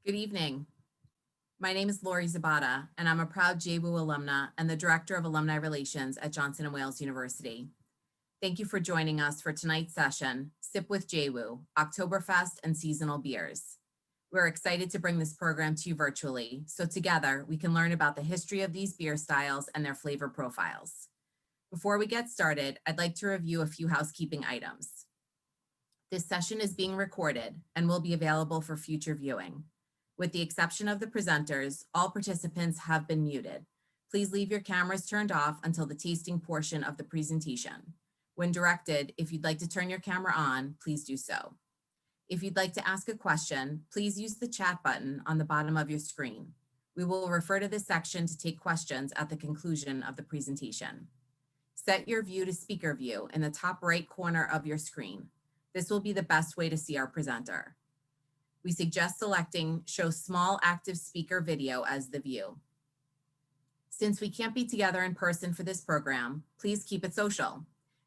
Good evening. My name is Lori Zabata, and I'm a proud JWU alumna and the Director of Alumni Relations at Johnson & Wales University. Thank you for joining us for tonight's session, Sip with JWU, Oktoberfest and Seasonal Beers. We're excited to bring this program to you virtually, so together we can learn about the history of these beer styles and their flavor profiles. Before we get started, I'd like to review a few housekeeping items. This session is being recorded and will be available for future viewing. With the exception of the presenters, all participants have been muted. Please leave your cameras turned off until the tasting portion of the presentation. When directed, if you'd like to turn your camera on, please do so. If you'd like to ask a question, please use the chat button on the bottom of your screen. We will refer to this section to take questions at the conclusion of the presentation. Set your view to speaker view in the top right corner of your screen. This will be the best way to see our presenter. We suggest selecting Show Small Active Speaker Video as the view. Since we can't be together in person for this program, please keep it social.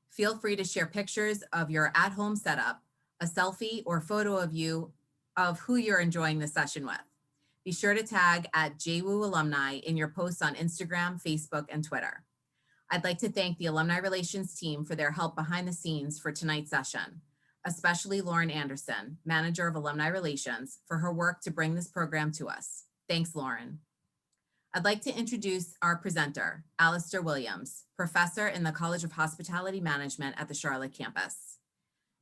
Feel free to share pictures of your at-home setup, a selfie or photo of you of who you're enjoying the session with. Be sure to tag at JWU alumni in your posts on Instagram, Facebook, and Twitter. I'd like to thank the Alumni Relations team for their help behind the scenes for tonight's session, especially Lauren Anderson, Manager of Alumni Relations, for her work to bring this program to us. Thanks, Lauren. I'd like to introduce our presenter, Alistair Williams, Professor in the College of Hospitality Management at the Charlotte campus.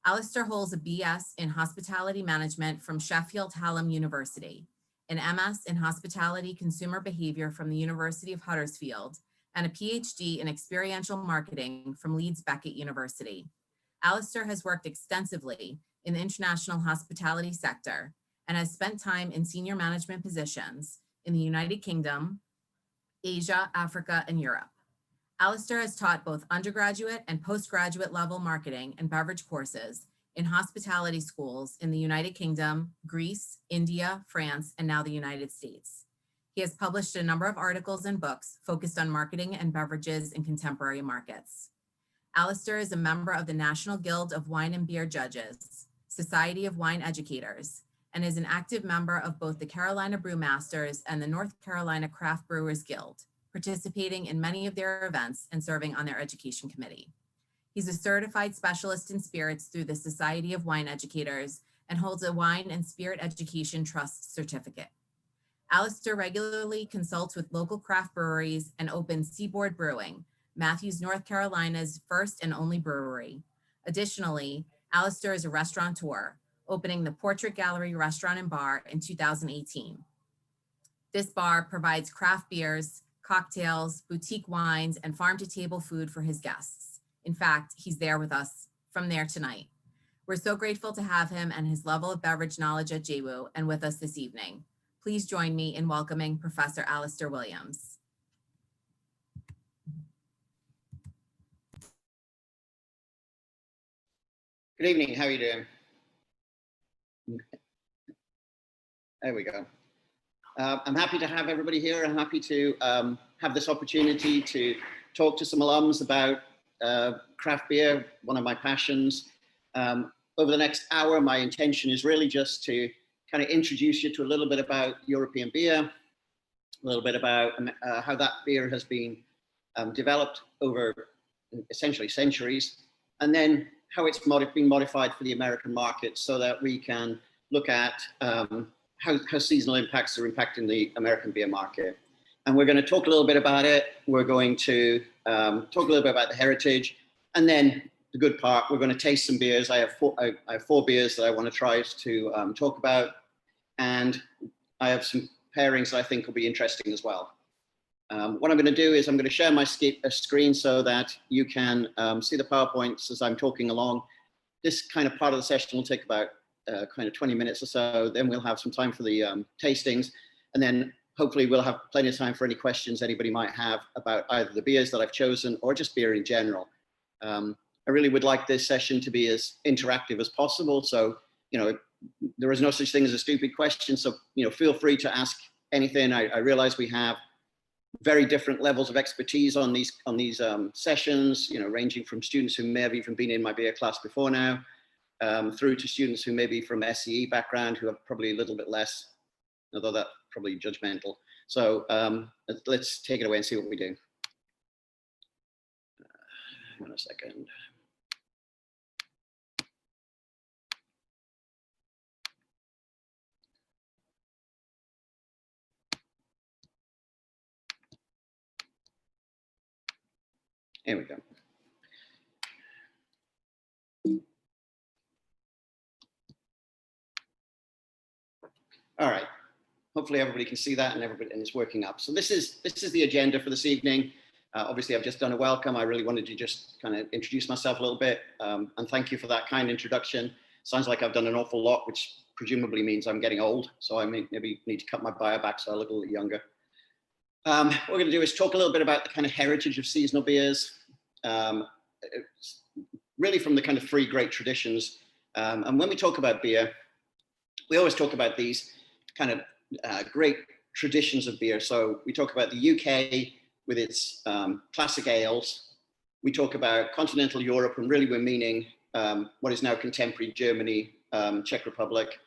Aleister holds a BS in Hospitality Management from Sheffield Hallam University, an MS in Hospitality Consumer Behavior from the University of Huddersfield, and a PhD in Experiential Marketing from Leeds Beckett University. Aleister has worked extensively in the international hospitality sector and has spent time in senior management positions in the United Kingdom, Asia, Africa, and Europe. Aleister has taught both undergraduate and postgraduate level marketing and beverage courses in hospitality schools in the United Kingdom, Greece, India, France, and now the United States. He has published a number of articles and books focused on marketing and beverages in contemporary markets. Aleister is a member of the National Guild of Wine and Beer Judges, Society of Wine Educators, and is an active member of both the Carolina Brewmasters and the North Carolina Craft Brewers Guild, participating in many of their events and serving on their education committee. He's a certified specialist in spirits through the Society of Wine Educators and holds a Wine and Spirit Education Trust certificate. Aleister regularly consults with local craft breweries and opens Seaboard Brewing, Matthews, North Carolina's first and only brewery. Additionally, Aleister is a restaurateur, opening the Portrait Gallery Restaurant and Bar in 2018. This bar provides craft beers, cocktails, boutique wines, and farm-to-table food for his guests. In fact, he's there with us from there tonight. We're so grateful to have him and his level of beverage knowledge at JWU and with us this evening. Please join me in welcoming Professor Alistair Williams. Good evening, how are you doing? There we go. I'm happy to have everybody here. I'm happy to have this opportunity to talk to some alums about craft beer, one of my passions. Over the next hour, my intention is really just to kind of introduce you to a little bit about European beer, a little bit about how that beer has been developed over essentially centuries, and then how it's been modified for the American market so that we can look at how seasonal impacts are impacting the American beer market. And we're going to talk a little bit about it. We're going to talk a little bit about the heritage. And then the good part, we're going to taste some beers. I have four beers that I want to try to talk about. And I have some pairings that I think will be interesting as well. What I'm going to do is I'm going to share my screen so that you can see the PowerPoints as I'm talking along. This kind of part of the session will take about kind of 20 minutes or so. Then we'll have some time for the tastings. And then hopefully we'll have plenty of time for any questions anybody might have about either the beers that I've chosen or just beer in general. I really would like this session to be as interactive as possible. So, you know, there is no such thing as a stupid question. So, you know, feel free to ask anything. I realize we have very different levels of expertise on these sessions, you know, ranging from students who may have even been in my beer class before now, through to students who may be from SEE background, who have probably a little bit less although that's probably judgmental. So let's take it away and see what we do. Hang on a second. Here we go. All right. Hopefully everybody can see that and it's working up. So this is the agenda for this evening. Obviously, I've just done a welcome. I really wanted to just kind of introduce myself a little bit, and thank you for that kind introduction. Sounds like I've done an awful lot, which presumably means I'm getting old. So I maybe need to cut my bio back so I look a little younger. What we're going to do is talk a little bit about the kind of heritage of seasonal beers, really from the kind of three great traditions. And when we talk about beer, we always talk about these kind of great traditions of beer. So we talk about the UK with its classic ales. We talk about continental Europe, and really we're meaning what is now contemporary Germany, Czech Republic.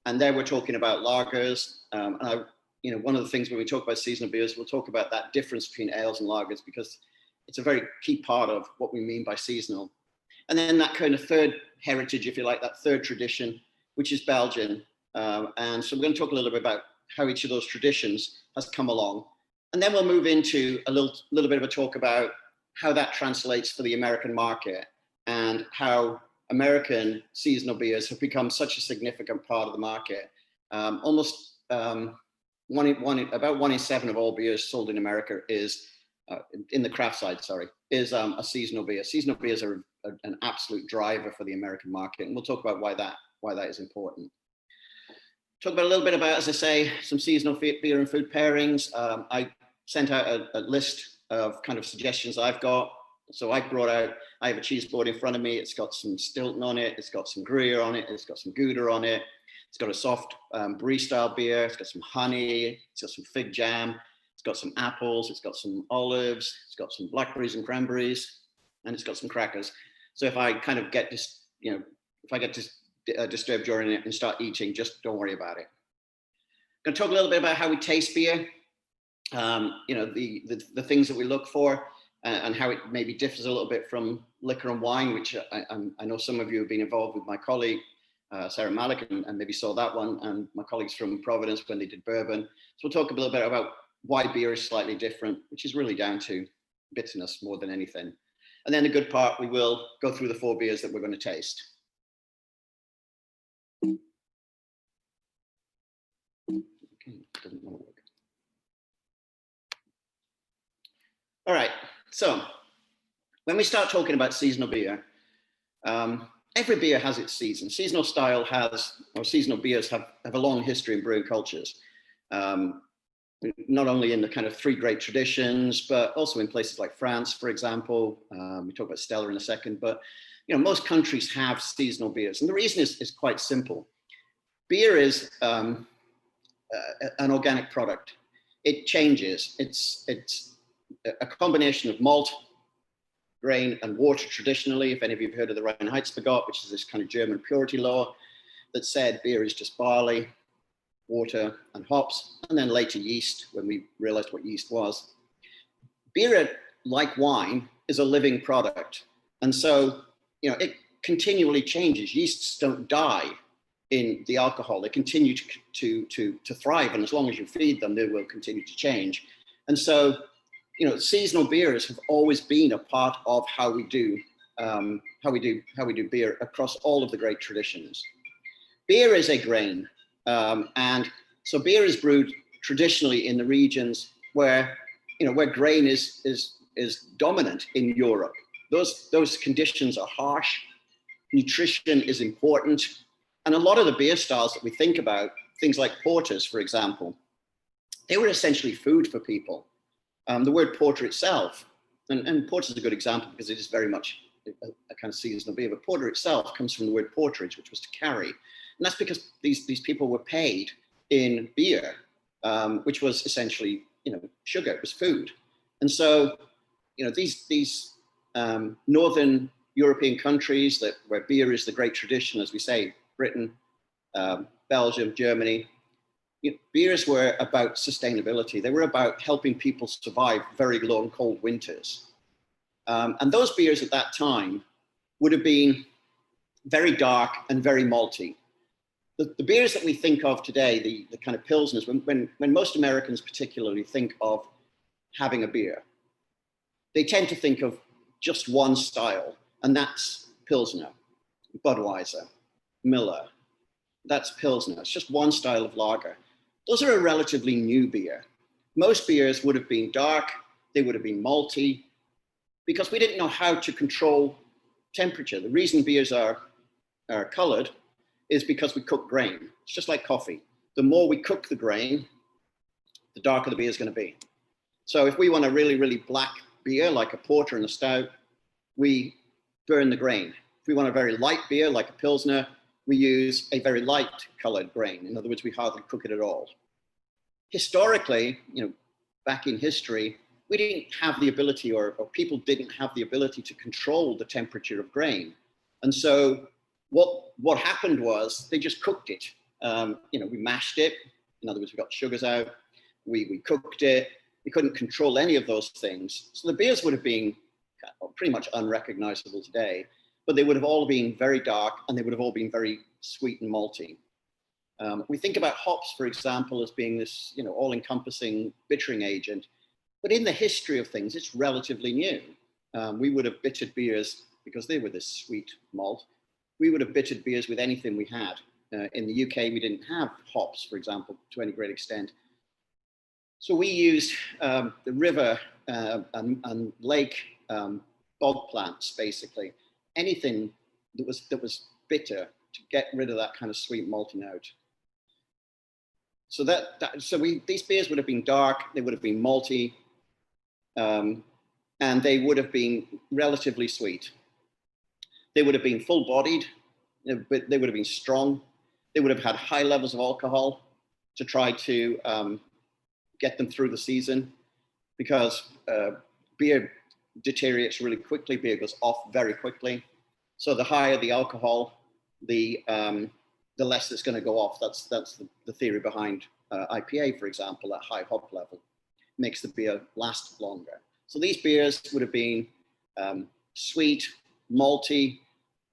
And there we're talking about lagers. One of the things when we talk about seasonal beers, we'll talk about that difference between ales and lagers, because it's a very key part of what we mean by seasonal. And then that kind of third heritage, if you like, that third tradition, which is Belgian. And so we're going to talk a little bit about how each of those traditions has come along. And then we'll move into a little bit of a talk about how that translates for the American market and how American seasonal beers have become such a significant part of the market. Almost about 1 in 7 of all beers sold in America is, in the craft side, is a seasonal beer. Seasonal beers are an absolute driver for the American market. And we'll talk about why that is important. Talk about a little bit about, as I say, some seasonal beer and food pairings. I sent out a list of kind of suggestions I've got. So I have a cheese board in front of me. It's got some Stilton on it. It's got some Gruyere on it. It's got some Gouda on it. It's got a soft brie style beer. It's got some honey. It's got some fig jam. It's got some apples. It's got some olives. It's got some blackberries and cranberries, and it's got some crackers. So if I kind of get this, if I get disturbed during it and start eating, just don't worry about it. I'm going to talk a little bit about how we taste beer. The things that we look for and how it maybe differs a little bit from liquor and wine, which I know some of you have been involved with. My colleague, Sarah Malik, and maybe saw that one, and my colleagues from Providence when they did bourbon. So we'll talk a little bit about why beer is slightly different, which is really down to bitterness more than anything. And then the good part, we will go through the 4 beers that we're going to taste. Okay, doesn't want to work. All right, so when we start talking about seasonal beer, every beer has its season. Seasonal beers have a long history in brewing cultures, not only in the kind of 3 great traditions, but also in places like France, for example. We talk about Stella in a second, but most countries have seasonal beers, and the reason is quite simple. Beer is an organic product. It changes. It's a combination of malt, grain, and water traditionally. If any of you have heard of the Reinheitsgebot, which is this kind of German purity law that said beer is just barley, water, and hops, and then later yeast, when we realized what yeast was. Beer, like wine, is a living product. And so, it continually changes. Yeasts don't die in the alcohol. They continue to thrive. And as long as you feed them, they will continue to change. And so, seasonal beers have always been a part of how we do beer across all of the great traditions. Beer is a grain, and so beer is brewed traditionally in the regions where grain is dominant in Europe. Those conditions are harsh. Nutrition is important, and a lot of the beer styles that we think about, things like porters, for example, they were essentially food for people. The word porter itself, and porter is a good example because it is very much a kind of seasonal beer, but porter itself comes from the word porterage, which was to carry. And that's because these people were paid in beer, which was essentially, sugar, it was food. And so, these Northern European countries where beer is the great tradition, as we say, Britain, Belgium, Germany, beers were about sustainability. They were about helping people survive very long, cold winters. And those beers at that time would have been very dark and very malty. The beers that we think of today, the kind of pilsners, when most Americans particularly think of having a beer, they tend to think of just one style, and that's Pilsner, Budweiser, Miller. That's Pilsner. It's just one style of lager. Those are a relatively new beer. Most beers would have been dark, they would have been malty, because we didn't know how to control temperature. The reason beers are colored is because we cook grain. It's just like coffee. The more we cook the grain, the darker the beer is going to be. So if we want a really, really black beer, like a porter and a stout, we burn the grain. If we want a very light beer, like a Pilsner, we use a very light colored grain. In other words, we hardly cook it at all. Historically, back in history, we didn't have the ability, or people didn't have the ability to control the temperature of grain. And so what happened was they just cooked it. We mashed it. In other words, we got sugars out. We cooked it. We couldn't control any of those things. So the beers would have been pretty much unrecognizable today, but they would have all been very dark and they would have all been very sweet and malty. We think about hops, for example, as being this, all-encompassing bittering agent. But in the history of things, it's relatively new. We would have bittered beers because they were this sweet malt. We would have bittered beers with anything we had. In the UK, we didn't have hops, for example, to any great extent. So we used the river and lake bog plants, basically. Anything that was bitter to get rid of that kind of sweet malty note. So these beers would have been dark, they would have been malty, and they would have been relatively sweet. They would have been full-bodied, but they would have been strong. They would have had high levels of alcohol to try to get them through the season, because beer deteriorates really quickly. Beer goes off very quickly. So the higher the alcohol, the less it's going to go off. That's the theory behind IPA, for example. That high hop level makes the beer last longer. So these beers would have been sweet, malty,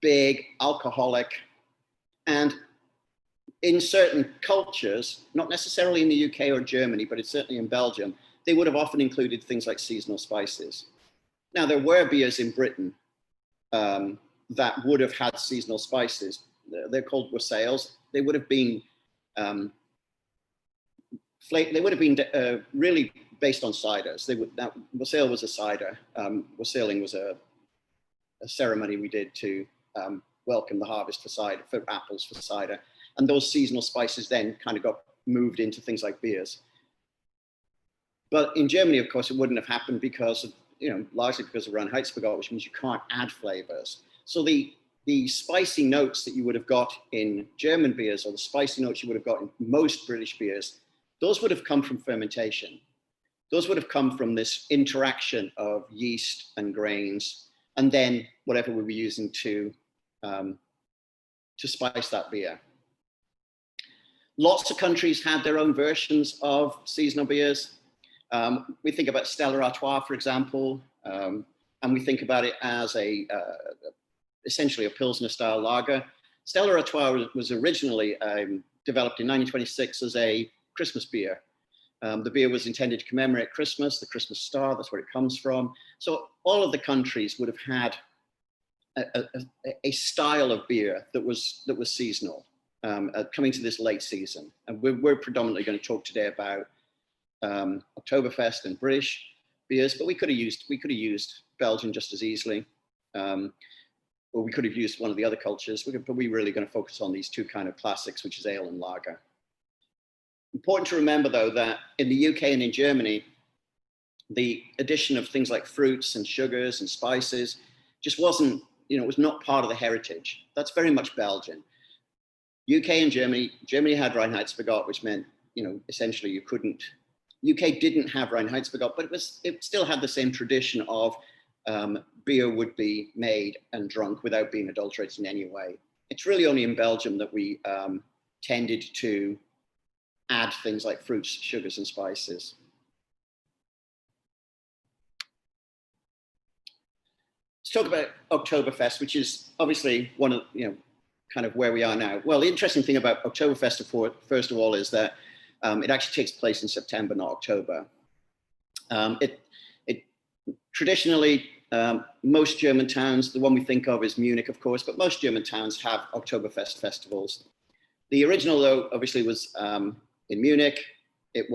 big, alcoholic, and in certain cultures, not necessarily in the UK or Germany, but it's certainly in Belgium, they would have often included things like seasonal spices. Now, there were beers in Britain that would have had seasonal spices. They're called wassails. They would have been really based on ciders. Wassail was a cider. Wassailing was a ceremony we did to welcome the harvest for apples for cider. And those seasonal spices then kind of got moved into things like beers. But in Germany, of course, it wouldn't have happened because of, largely because of Reinheitsgebot, which means you can't add flavors. So the spicy notes that you would have got in German beers, or the spicy notes you would have got in most British beers, those would have come from fermentation. Those would have come from this interaction of yeast and grains, and then whatever we were using to spice that beer. Lots of countries had their own versions of seasonal beers. We think about Stella Artois, for example, and we think about it as essentially a Pilsner style lager. Stella Artois was originally developed in 1926 as a Christmas beer. The beer was intended to commemorate Christmas, the Christmas star, that's where it comes from. So all of the countries would have had a style of beer that was seasonal, coming to this late season. And we're predominantly going to talk today about Oktoberfest and British beers, but we could have used Belgian just as easily, or we could have used one of the other cultures. But we're really going to focus on these two kind of classics, which is ale and lager. Important to remember, though, that in the UK and in Germany, the addition of things like fruits and sugars and spices just wasn't, it was not part of the heritage. That's very much Belgian. UK and Germany had Reinheitsgebot, which meant, essentially you couldn't. UK didn't have Reinheitsgebot, but it still had the same tradition of beer would be made and drunk without being adulterated in any way. It's really only in Belgium that we tended to add things like fruits, sugars, and spices. Let's talk about Oktoberfest, which is obviously one of, kind of where we are now. Well, the interesting thing about Oktoberfest, first of all, is that it actually takes place in September, not October. It traditionally, most German towns, the one we think of is Munich, of course, but most German towns have Oktoberfest festivals. The original, though, obviously was in Munich. It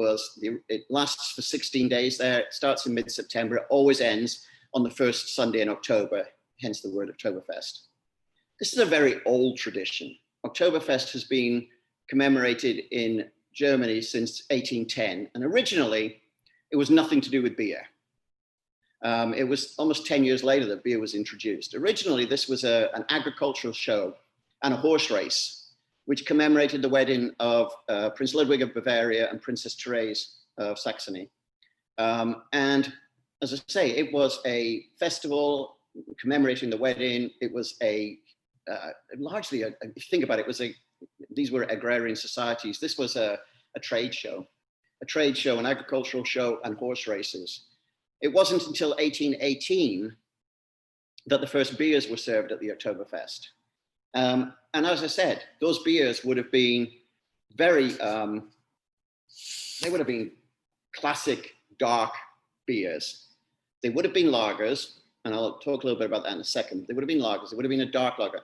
lasts for 16 days there. It starts in mid-September. It always ends on the first Sunday in October, hence the word Oktoberfest. This is a very old tradition. Oktoberfest has been commemorated in Germany since 1810, and originally it was nothing to do with beer. It was almost 10 years later that beer was introduced. Originally, this was an agricultural show and a horse race, which commemorated the wedding of Prince Ludwig of Bavaria and Princess Therese of Saxony. And as I say, it was a festival commemorating the wedding. It was largely, if you think about it, these were agrarian societies. This was a trade show, an agricultural show, and horse races. It wasn't until 1818 that the first beers were served at the Oktoberfest. And as I said, those beers would have been they would have been classic dark beers. They would have been lagers, and I'll talk a little bit about that in a second. They would have been lagers. It would have been a dark lager.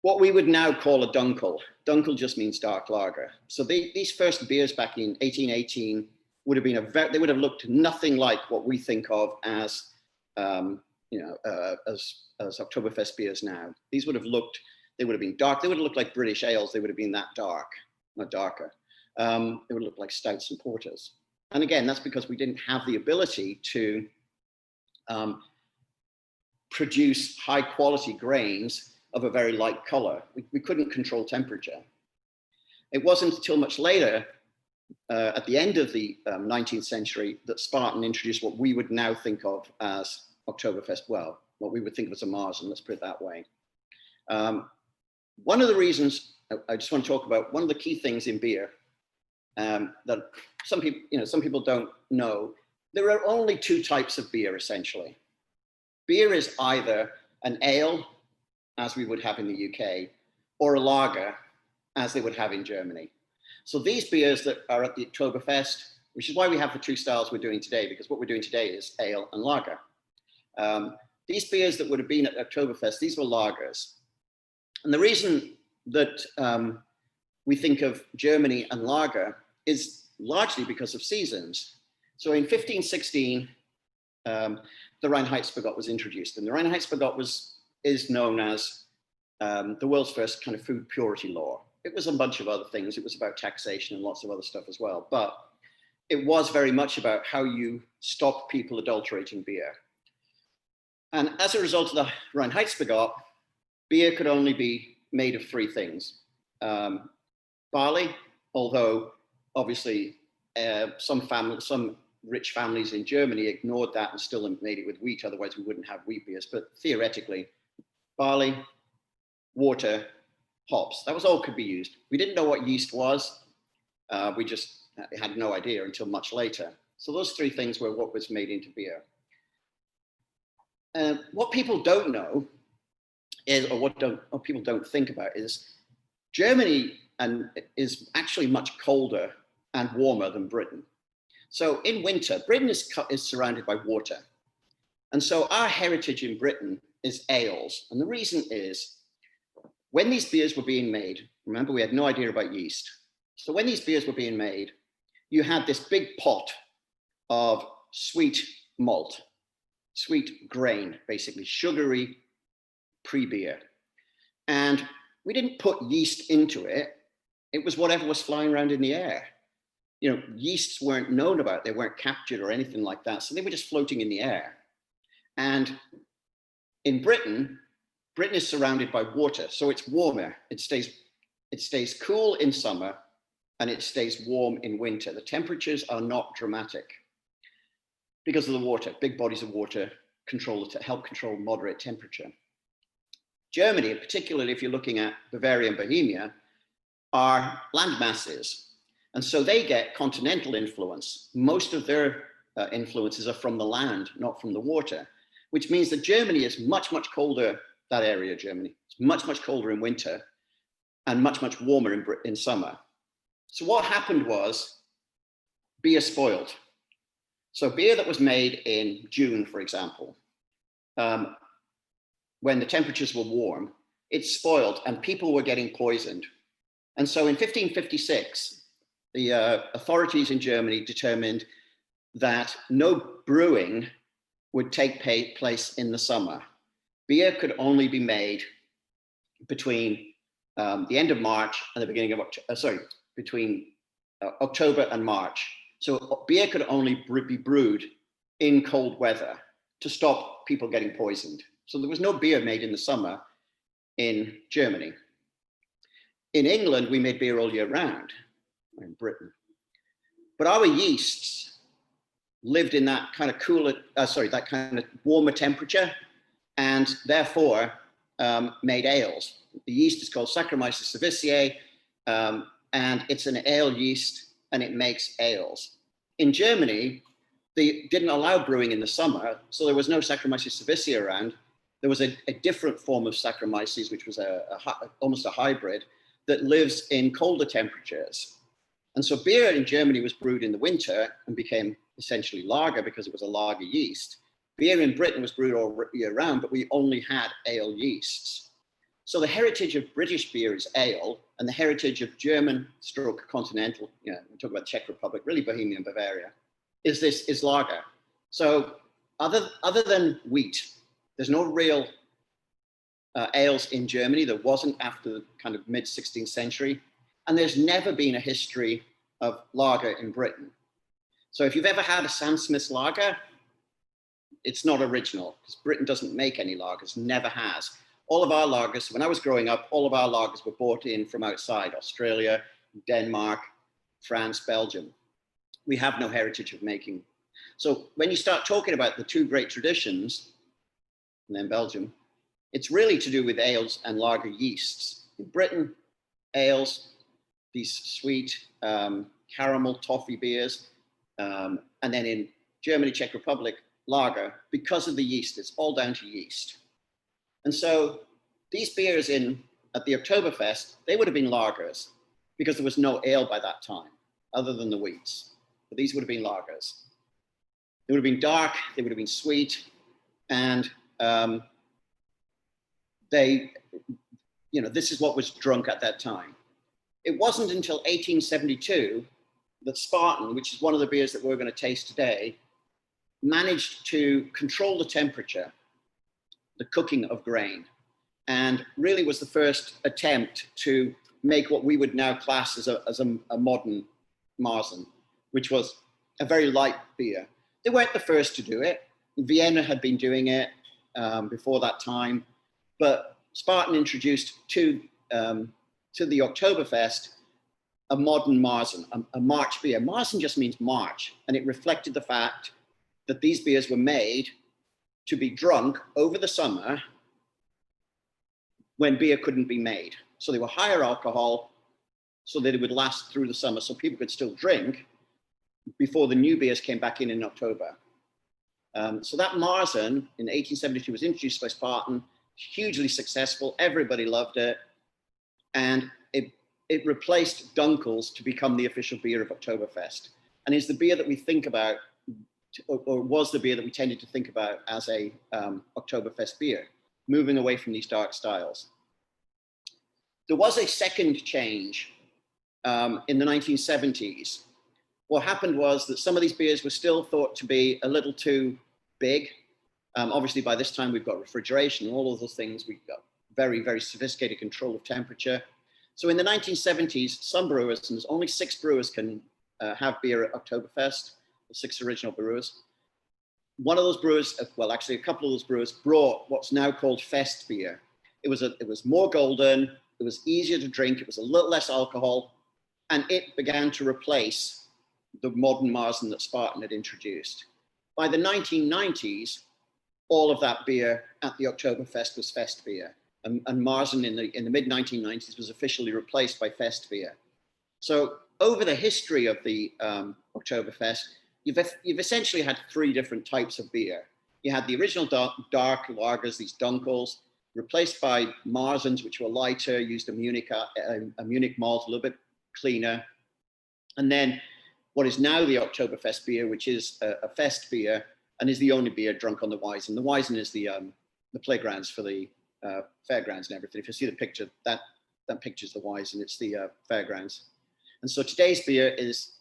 What we would now call a dunkel. Dunkel just means dark lager. So these first beers back in 1818 would have been they would have looked nothing like what we think of as Oktoberfest beers now. These would have been dark. They would have looked like British ales. They would have been that dark, not darker. They would look like stouts and porters. And again, that's because we didn't have the ability to produce high quality grains of a very light color. We couldn't control temperature. It wasn't until much later, at the end of the 19th century, that Spartan introduced what we would now think of as Oktoberfest, what we would think of as a Marzen, let's put it that way. One of the reasons I just want to talk about, one of the key things in beer that some people don't know, there are only two types of beer, essentially. Beer is either an ale, as we would have in the UK, or a lager, as they would have in Germany. So these beers that are at the Oktoberfest, which is why we have the two styles we're doing today, because what we're doing today is ale and lager. These beers that would have been at Oktoberfest, these were lagers. And the reason that we think of Germany and lager is largely because of seasons. So in 1516, the Reinheitsgebot was introduced, and the Reinheitsgebot is known as the world's first kind of food purity law. It was a bunch of other things. It was about taxation and lots of other stuff as well, but it was very much about how you stop people adulterating beer. And as a result of the Reinheitsgebot, beer could only be made of three things. Barley, although obviously some rich families in Germany ignored that and still made it with wheat, otherwise we wouldn't have wheat beers, but theoretically, barley, water, hops, that was all could be used. We didn't know what yeast was. We just had no idea until much later. So those three things were what was made into beer. What people don't know is, or what people don't think about is, Germany is actually much colder and warmer than Britain. So in winter, Britain is surrounded by water. And so our heritage in Britain is ales. And the reason is, when these beers were being made, remember we had no idea about yeast. So when these beers were being made, you had this big pot of sweet malt, sweet grain, basically sugary pre-beer. And we didn't put yeast into it. It was whatever was flying around in the air. Yeasts weren't known about, they weren't captured or anything like that. So they were just floating in the air. And in Britain is surrounded by water, so it's warmer. It stays cool in summer and it stays warm in winter. The temperatures are not dramatic because of the water. Big bodies of water help control moderate temperature. Germany, particularly if you're looking at Bavaria and Bohemia, are land masses. And so they get continental influence. Most of their influences are from the land, not from the water, which means that Germany is much, much colder, that area of Germany. It's much, much colder in winter and much, much warmer in summer. So what happened was beer spoiled. So beer that was made in June, for example, when the temperatures were warm, it spoiled and people were getting poisoned. And so in 1556, the authorities in Germany determined that no brewing would take place in the summer. Beer could only be made between the end of March and the beginning of between October and March. So beer could only be brewed in cold weather to stop people getting poisoned. So there was no beer made in the summer in Germany. In England, we made beer all year round, in Britain. But our yeasts lived in that kind of cooler, that kind of warmer temperature, and therefore made ales. The yeast is called Saccharomyces cerevisiae, and it's an ale yeast, and it makes ales. In Germany, they didn't allow brewing in the summer, so there was no Saccharomyces cerevisiae around. There was a different form of Saccharomyces, which was almost a hybrid, that lives in colder temperatures. And so beer in Germany was brewed in the winter and became essentially lager because it was a lager yeast. Beer in Britain was brewed all year round, but we only had ale yeasts. So the heritage of British beer is ale, and the heritage of German stroke continental, we talk about Czech Republic, really Bohemian Bavaria, is lager. So other than wheat, there's no real ales in Germany. There wasn't after the kind of mid-16th century. And there's never been a history of lager in Britain. So if you've ever had a Sam Smith's lager, it's not original because Britain doesn't make any lagers, never has. All of our lagers, when I was growing up, all of our lagers were brought in from outside, Australia, Denmark, France, Belgium. We have no heritage of making. So when you start talking about the two great traditions, and then Belgium, it's really to do with ales and lager yeasts. In Britain, ales, these sweet caramel toffee beers, and then in Germany, Czech Republic, lager, because of the yeast. It's all down to yeast. And so these beers at the Oktoberfest, they would have been lagers because there was no ale by that time, other than the wheats. But these would have been lagers. They would have been dark, they would have been sweet, and this is what was drunk at that time. It wasn't until 1872 that Spartan, which is one of the beers that we're going to taste today, managed to control the temperature, the cooking of grain, and really was the first attempt to make what we would now class as a modern Marzen, which was a very light beer. They weren't the first to do it. Vienna had been doing it before that time, but Spartan introduced to the Oktoberfest a modern Marzen, a March beer. Marzen just means March, and it reflected the fact that these beers were made to be drunk over the summer when beer couldn't be made. So they were higher alcohol so that it would last through the summer so people could still drink before the new beers came back in October. So that Marzen in 1872 was introduced by Spartan, hugely successful. Everybody loved it. And it replaced Dunkel's to become the official beer of Oktoberfest, and is the beer that we think about, or was the beer that we tended to think about as a Oktoberfest beer, moving away from these dark styles. There was a second change in the 1970s. What happened was that some of these beers were still thought to be a little too big. Obviously, by this time, we've got refrigeration and all of those things. We've got very, very sophisticated control of temperature. So in the 1970s, some brewers, and there's only 6 brewers can have beer at Oktoberfest, the 6 original brewers. One of those brewers, well, actually a couple of those brewers brought what's now called Fest beer. It was more golden, it was easier to drink, it was a little less alcohol, and it began to replace the modern Marzen that Spartan had introduced. By the 1990s, all of that beer at the Oktoberfest was Fest beer. And Marzen in the mid-1990s was officially replaced by Fest beer. So over the history of the Oktoberfest, you've essentially had three different types of beer. You had the original dark lagers, these dunkels, replaced by Marzens, which were lighter, used a Munich malt, a little bit cleaner. And then what is now the Oktoberfest beer, which is a fest beer and is the only beer drunk on the Weizen. The Weizen is the playgrounds for the fairgrounds and everything. If you see the picture, that picture's the Weizen, it's the fairgrounds. And so today's beer is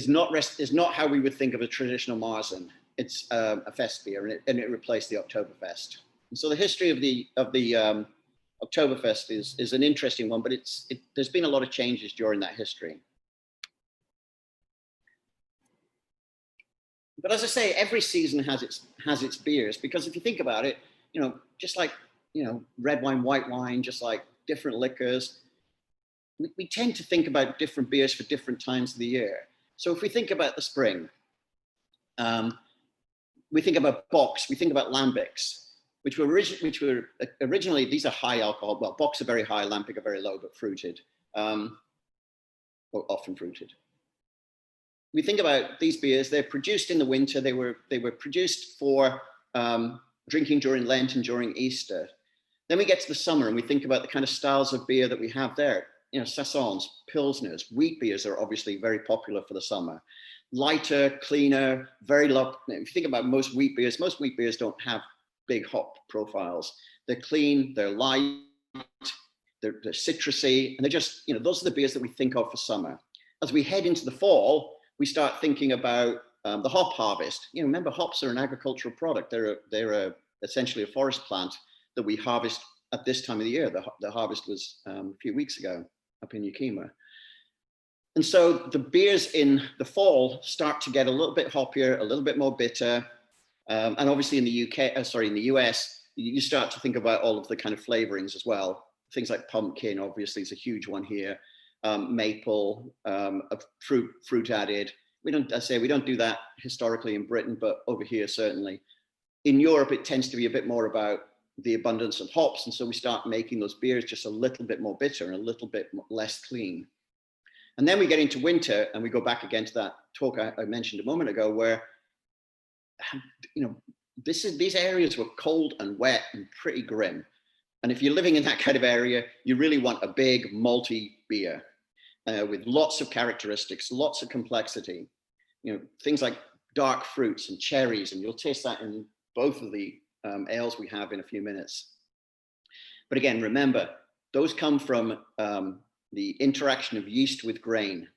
not how we would think of a traditional Marzen. It's a fest beer, and it replaced the Oktoberfest. And so the history of the Oktoberfest is an interesting one, but there's been a lot of changes during that history. But as I say, every season has its beers, because if you think about it, just like red wine, white wine, just like different liquors, we tend to think about different beers for different times of the year. So if we think about the spring, we think about bocks, we think about lambics, which were originally, these are high alcohol. Well, bocks are very high, lambic are very low, but fruited, or often fruited. We think about these beers, they're produced in the winter. They were produced for drinking during Lent and during Easter. Then we get to the summer and we think about the kind of styles of beer that we have there. Saisons, Pilsners, wheat beers are obviously very popular for the summer. Lighter, cleaner, very low. If you think about most wheat beers don't have big hop profiles. They're clean, they're light, they're citrusy, and they're just, those are the beers that we think of for summer. As we head into the fall, we start thinking about the hop harvest. Remember, hops are an agricultural product. They're essentially a forest plant that we harvest at this time of the year. The harvest was a few weeks ago up in Yakima. And so the beers in the fall start to get a little bit hoppier, a little bit more bitter. And obviously in the US, you start to think about all of the kind of flavorings as well. Things like pumpkin, obviously, is a huge one here. Maple, fruit added. We don't do that historically in Britain, but over here, certainly. In Europe, it tends to be a bit more about the abundance of hops. And so we start making those beers just a little bit more bitter and a little bit less clean. And then we get into winter and we go back again to that talk I mentioned a moment ago, where, these areas were cold and wet and pretty grim. And if you're living in that kind of area, you really want a big malty beer with lots of characteristics, lots of complexity, things like dark fruits and cherries, and you'll taste that in both of the ales we have in a few minutes. But again, remember, those come from the interaction of yeast with grain.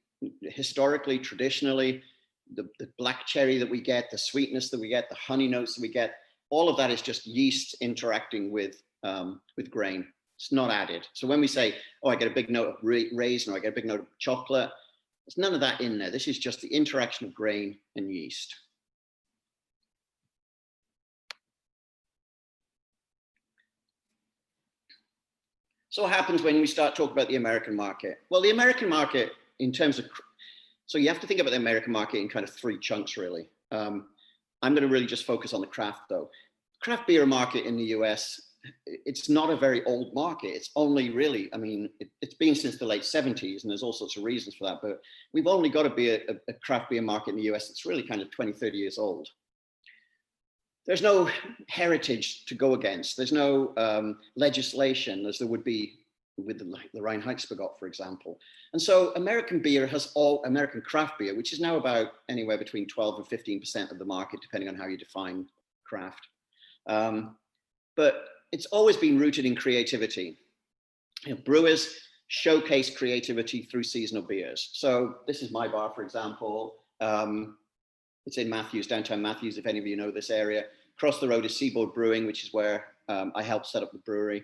Historically, traditionally, the black cherry that we get, the sweetness that we get, the honey notes that we get, all of that is just yeast interacting with grain. It's not added. So when we say, oh, I get a big note of raisin, or I get a big note of chocolate, there's none of that in there. This is just the interaction of grain and yeast. So what happens when we start talking about the American market? Well, the American market, in terms of, so you have to think about the American market in kind of three chunks, really. I'm going to really just focus on the craft, though. Craft beer market in the US, it's not a very old market. It's only really, it's been since the late 70s, and there's all sorts of reasons for that, but we've only got a craft beer market in the US that's really kind of 20, 30 years old. There's no heritage to go against. There's no legislation as there would be with the Reinheitsgebot, for example. And so American craft beer, which is now about anywhere between 12 and 15% of the market, depending on how you define craft. But it's always been rooted in creativity. Brewers showcase creativity through seasonal beers. So this is my bar, for example. It's in Matthews, downtown Matthews, if any of you know this area. Across the road is Seaboard Brewing, which is where I helped set up the brewery.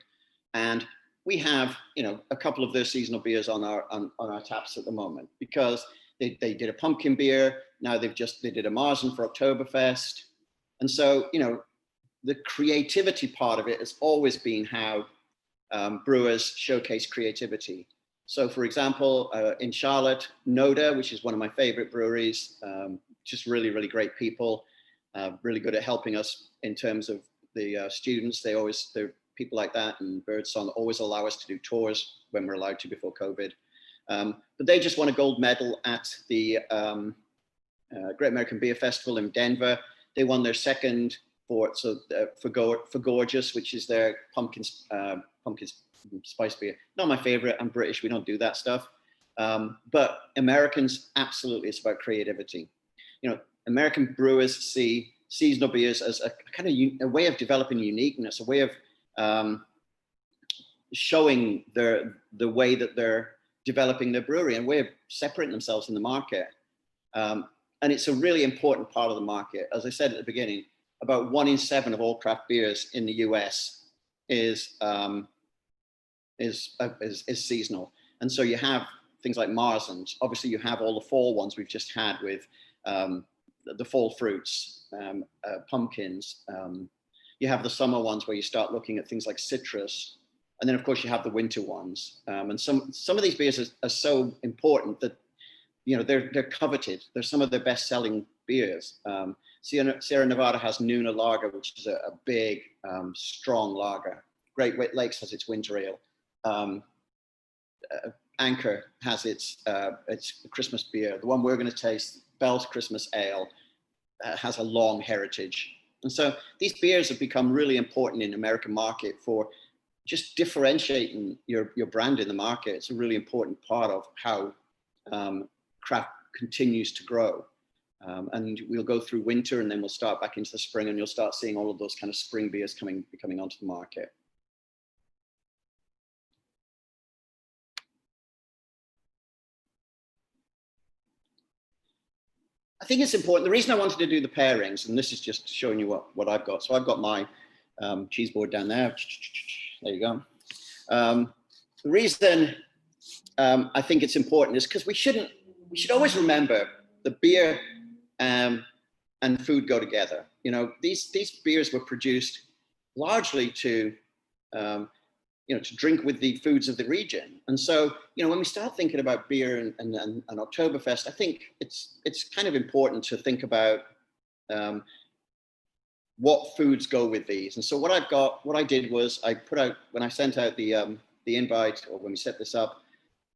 And we have, a couple of their seasonal beers on our taps at the moment, because they did a pumpkin beer. Now they did a Marzen for Oktoberfest. And so, the creativity part of it has always been how brewers showcase creativity. So for example, in Charlotte, Noda, which is one of my favorite breweries, just really, really great people, really good at helping us in terms of the students. They're people like that, and Birdsong always allow us to do tours when we're allowed to before COVID. But they just won a gold medal at the Great American Beer Festival in Denver. They won their second for Gorgeous, which is their pumpkin spice beer. Not my favorite. I'm British. We don't do that stuff. But Americans, absolutely, it's about creativity. You know, American brewers see seasonal beers as a kind of a way of developing uniqueness, a way of showing the way that they're developing their brewery and way of separating themselves in the market. And it's a really important part of the market. As I said at the beginning, about 1 in 7 of all craft beers in the US is seasonal. And so you have things like Marzens. Obviously, you have all the fall ones we've just had with the fall fruits, pumpkins. You have the summer ones where you start looking at things like citrus. And then, of course, you have the winter ones. And some of these beers are so important that, you know, they're coveted. They're some of their best-selling beers. Sierra Nevada has Nuna Lager, which is a big, strong lager. Great Lakes has its winter ale. Anchor has its Christmas beer. The one we're going to taste, Bell's Christmas Ale, has a long heritage. And so these beers have become really important in the American market for just differentiating your brand in the market. It's a really important part of how craft continues to grow. And we'll go through winter and then we'll start back into the spring, and you'll start seeing all of those kind of spring beers coming onto the market. I think it's important. The reason I wanted to do the pairings, and this is just showing you what I've got. So I've got my cheese board down there. There you go. The reason I think it's important is because we should always remember the beer and food go together. You know, these beers were produced largely to to drink with the foods of the region. And so, you know, when we start thinking about beer and Oktoberfest, I think it's kind of important to think about what foods go with these. And so what I did was I put out, when I sent out the invite, or when we set this up,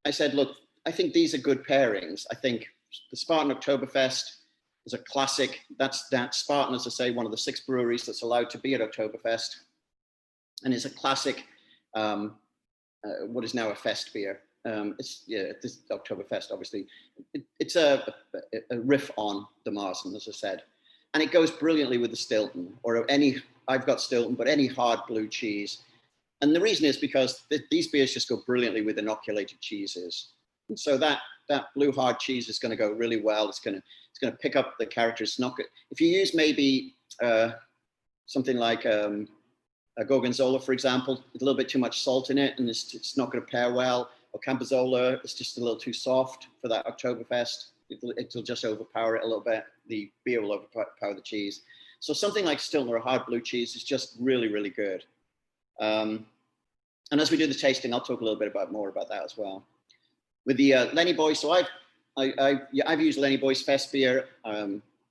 I said, look, I think these are good pairings. I think the Spartan Oktoberfest is a classic. That's Spartan, as I say, one of the 6 breweries that's allowed to be at Oktoberfest. And it's a classic, what is now a fest beer. This Oktoberfest, obviously. It's a riff on the Marzen, as I said. And it goes brilliantly with the Stilton, or I've got Stilton, but any hard blue cheese. And the reason is because these beers just go brilliantly with inoculated cheeses. And so that blue hard cheese is going to go really well. It's going to pick up the character. It's not good. If you use maybe something like a Gorgonzola, for example, with a little bit too much salt in it, and it's not going to pair well. Or Campozola, it's just a little too soft for that Oktoberfest. It'll just overpower it a little bit. The beer will overpower the cheese. So something like Stilton or a hard blue cheese is just really, really good. And as we do the tasting, I'll talk a little bit more about that as well. With the Lenny Boy, so I've used Lenny Boy's Fest beer.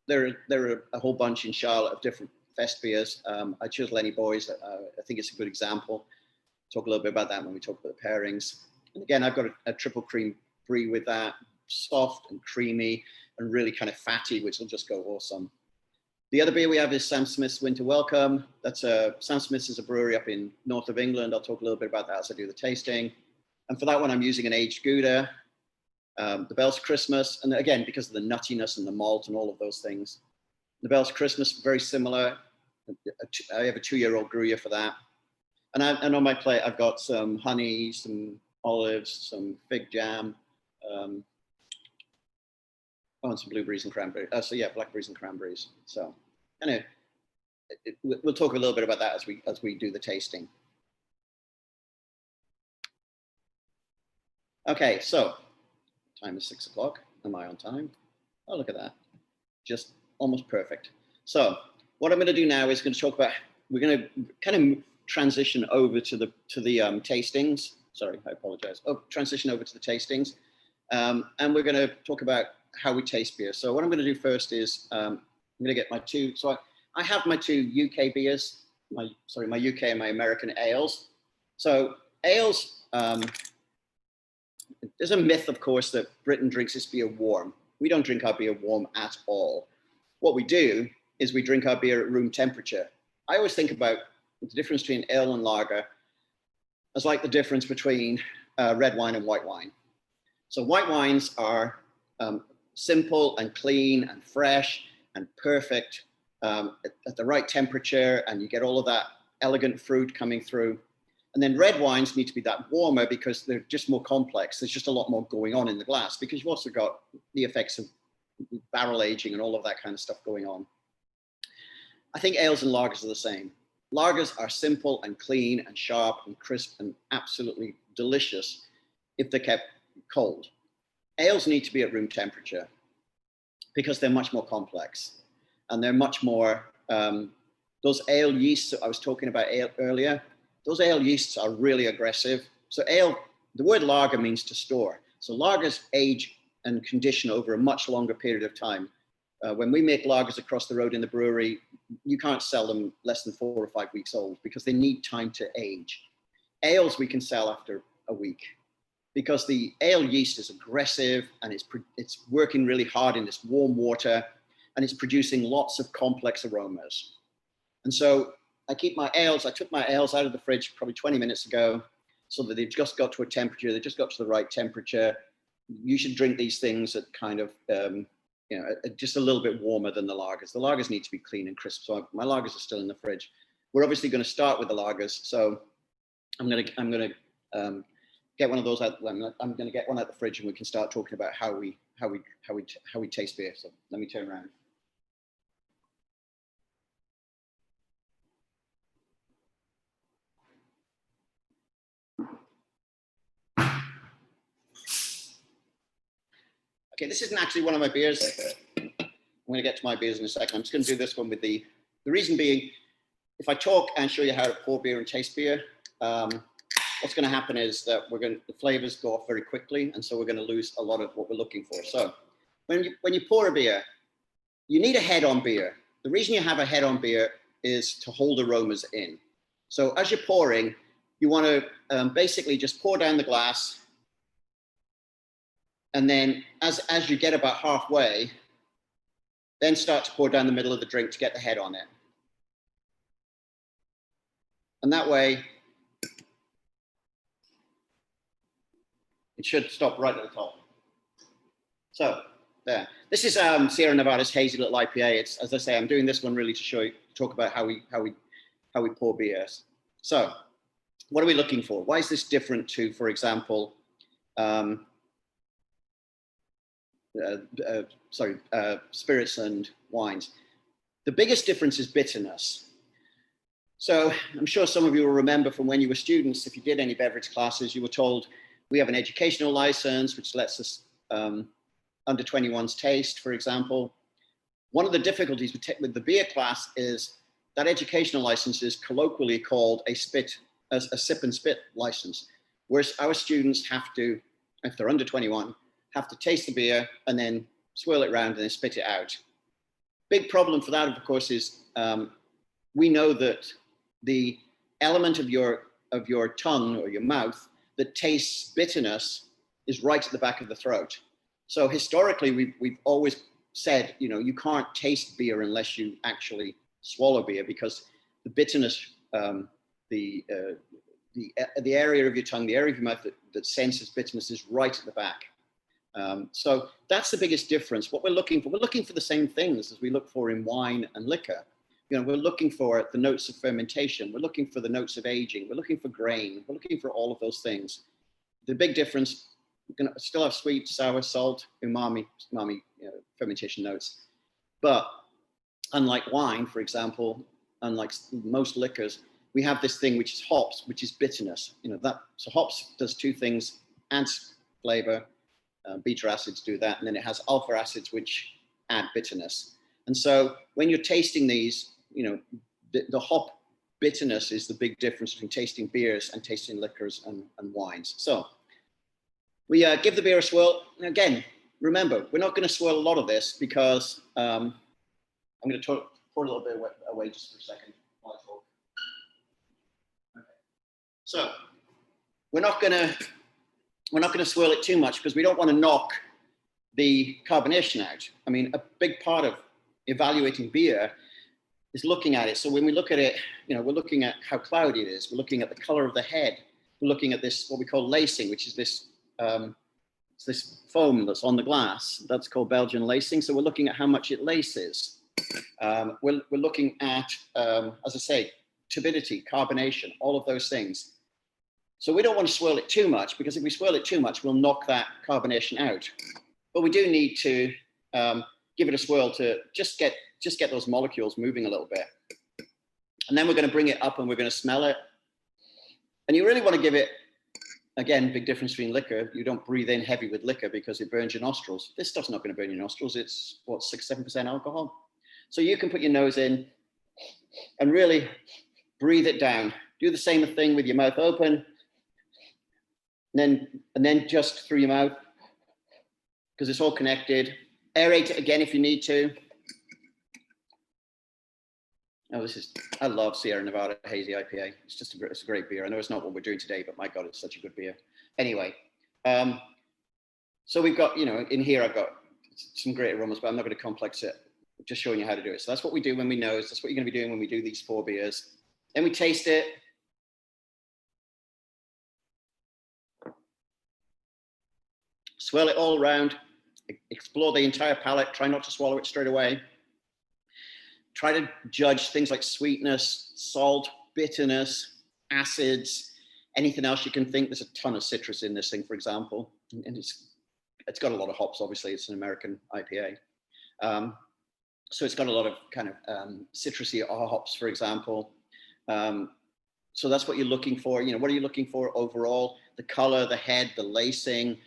There are a whole bunch in Charlotte of different Fest beers. I chose Lenny Boy's. I think it's a good example. Talk a little bit about that when we talk about the pairings. And again, I've got a triple cream brie with that, soft and creamy and really kind of fatty, which will just go awesome. The other beer we have is Sam Smith's Winter Welcome. Sam Smith's is a brewery up in north of England. I'll talk a little bit about that as I do the tasting. And for that one, I'm using an aged Gouda, the Bell's Christmas. And again, because of the nuttiness and the malt and all of those things. The Bell's Christmas, very similar. I have a 2-year-old Gruyere for that. And on my plate, I've got some honey, some olives, some fig jam, and some blueberries and cranberries. Blackberries and cranberries. So, anyway, we'll talk a little bit about that as we do the tasting. Okay, so time is 6 o'clock. Am I on time? Oh, look at that. Just almost perfect. So what I'm going to do now is we're going to kind of transition over to the tastings. Sorry, I apologize. Transition over to the tastings. And we're going to talk about how we taste beer. So what I'm going to do first is I'm going to get my two. So I have my 2 UK beers, my UK and my American ales. So ales, there's a myth, of course, that Britain drinks its beer warm. We don't drink our beer warm at all. What we do is we drink our beer at room temperature. I always think about the difference between ale and lager as like the difference between red wine and white wine. So white wines are simple and clean and fresh and perfect at the right temperature, and you get all of that elegant fruit coming through. And then red wines need to be that warmer because they're just more complex. There's just a lot more going on in the glass because you've also got the effects of barrel aging and all of that kind of stuff going on. I think ales and lagers are the same. Lagers are simple and clean and sharp and crisp and absolutely delicious if they're kept cold. Ales need to be at room temperature because they're much more complex and they're much more, those ale yeasts I was talking about earlier, those ale yeasts are really aggressive. So ale, the word lager means to store. So lagers age and condition over a much longer period of time. When we make lagers across the road in the brewery, you can't sell them less than 4 or 5 weeks old because they need time to age. Ales we can sell after a week because the ale yeast is aggressive and it's working really hard in this warm water and it's producing lots of complex aromas. And so I took my ales out of the fridge probably 20 minutes ago so that they've just got to a temperature, they just got to the right temperature. You should drink these things at kind of, just a little bit warmer than the lagers. The lagers need to be clean and crisp. So my lagers are still in the fridge. We're obviously going to start with the lagers. So I'm going to get one of those out. I'm going to get one out the fridge and we can start talking about how we taste beer. So let me turn around. Okay, this isn't actually one of my beers. I'm going to get to my beers in a second. I'm just going to do this one with the reason being, if I talk and show you how to pour beer and taste beer, what's going to happen is that the flavors go off very quickly, and so we're going to lose a lot of what we're looking for. So when you pour a beer, you need a head on beer. The reason you have a head on beer is to hold aromas in. So as you're pouring, you want to basically just pour down the glass. And then as you get about halfway, then start to pour down the middle of the drink to get the head on it. And that way, it should stop right at the top. So there. This is Sierra Nevada's hazy little IPA. It's, as I say, I'm doing this one really to talk about how we pour beers. So what are we looking for? Why is this different to, for example, spirits and wines? The biggest difference is bitterness. So I'm sure some of you will remember from when you were students, if you did any beverage classes, you were told we have an educational license which lets us under 21s taste, for example. One of the difficulties with the beer class is that educational license is colloquially called a sip and spit license, whereas our students have to, if they're under 21, have to taste the beer and then swirl it around and then spit it out. Big problem for that, of course, is we know that the element of your tongue or your mouth that tastes bitterness is right at the back of the throat. So historically, we've always said, you can't taste beer unless you actually swallow beer because the bitterness, the area of your tongue, the area of your mouth that senses bitterness is right at the back. So that's the biggest difference. What we're looking for the same things as we look for in wine and liquor. We're looking for the notes of fermentation. We're looking for the notes of aging. We're looking for grain. We're looking for all of those things. The big difference, we're going to still have sweet, sour, salt, umami, fermentation notes. But unlike wine, for example, unlike most liquors, we have this thing which is hops, which is bitterness. So hops does two things: adds flavor. Beta acids do that, and then it has alpha acids which add bitterness. And so when you're tasting these, the hop bitterness is the big difference between tasting beers and tasting liquors and wines. So we give the beer a swirl. And again, remember, we're not going to swirl a lot of this because I'm going to pour a little bit away just for a second while I talk. Okay. So we're not going to we're not going to swirl it too much because we don't want to knock the carbonation out. I mean, a big part of evaluating beer is looking at it. So when we look at it, you know, we're looking at how cloudy it is. We're looking at the color of the head. We're looking at this, what we call lacing, which is this, it's this foam that's on the glass. That's called Belgian lacing. So we're looking at how much it laces. We're looking at, as I say, turbidity, carbonation, all of those things. So we don't want to swirl it too much, because if we swirl it too much, we'll knock that carbonation out. But we do need to give it a swirl to just get those molecules moving a little bit. And then we're going to bring it up and we're going to smell it. And you really want to give it, again, big difference between liquor. You don't breathe in heavy with liquor because it burns your nostrils. This stuff's not going to burn your nostrils. It's what, 6-7% alcohol. So you can put your nose in and really breathe it down. Do the same thing with your mouth open. And then just through your mouth, because it's all connected. Aerate it again if you need to. Oh, I love Sierra Nevada Hazy IPA. It's a great beer. I know it's not what we're doing today, but my God, it's such a good beer. Anyway, so we've got, you know, in here I've got some great aromas, but I'm not going to complex it. I'm just showing you how to do it. So that's what we do when we nose. That's what you're going to be doing when we do these 4 beers. Then we taste it. Swirl it all around. Explore the entire palate. Try not to swallow it straight away. Try to judge things like sweetness, salt, bitterness, acids, anything else you can think. There's a ton of citrus in this thing, for example. And it's got a lot of hops, obviously. It's an American IPA. So it's got a lot of kind of citrusy hops, for example. So that's what you're looking for. You know, what are you looking for overall? The color, the head, the lacing.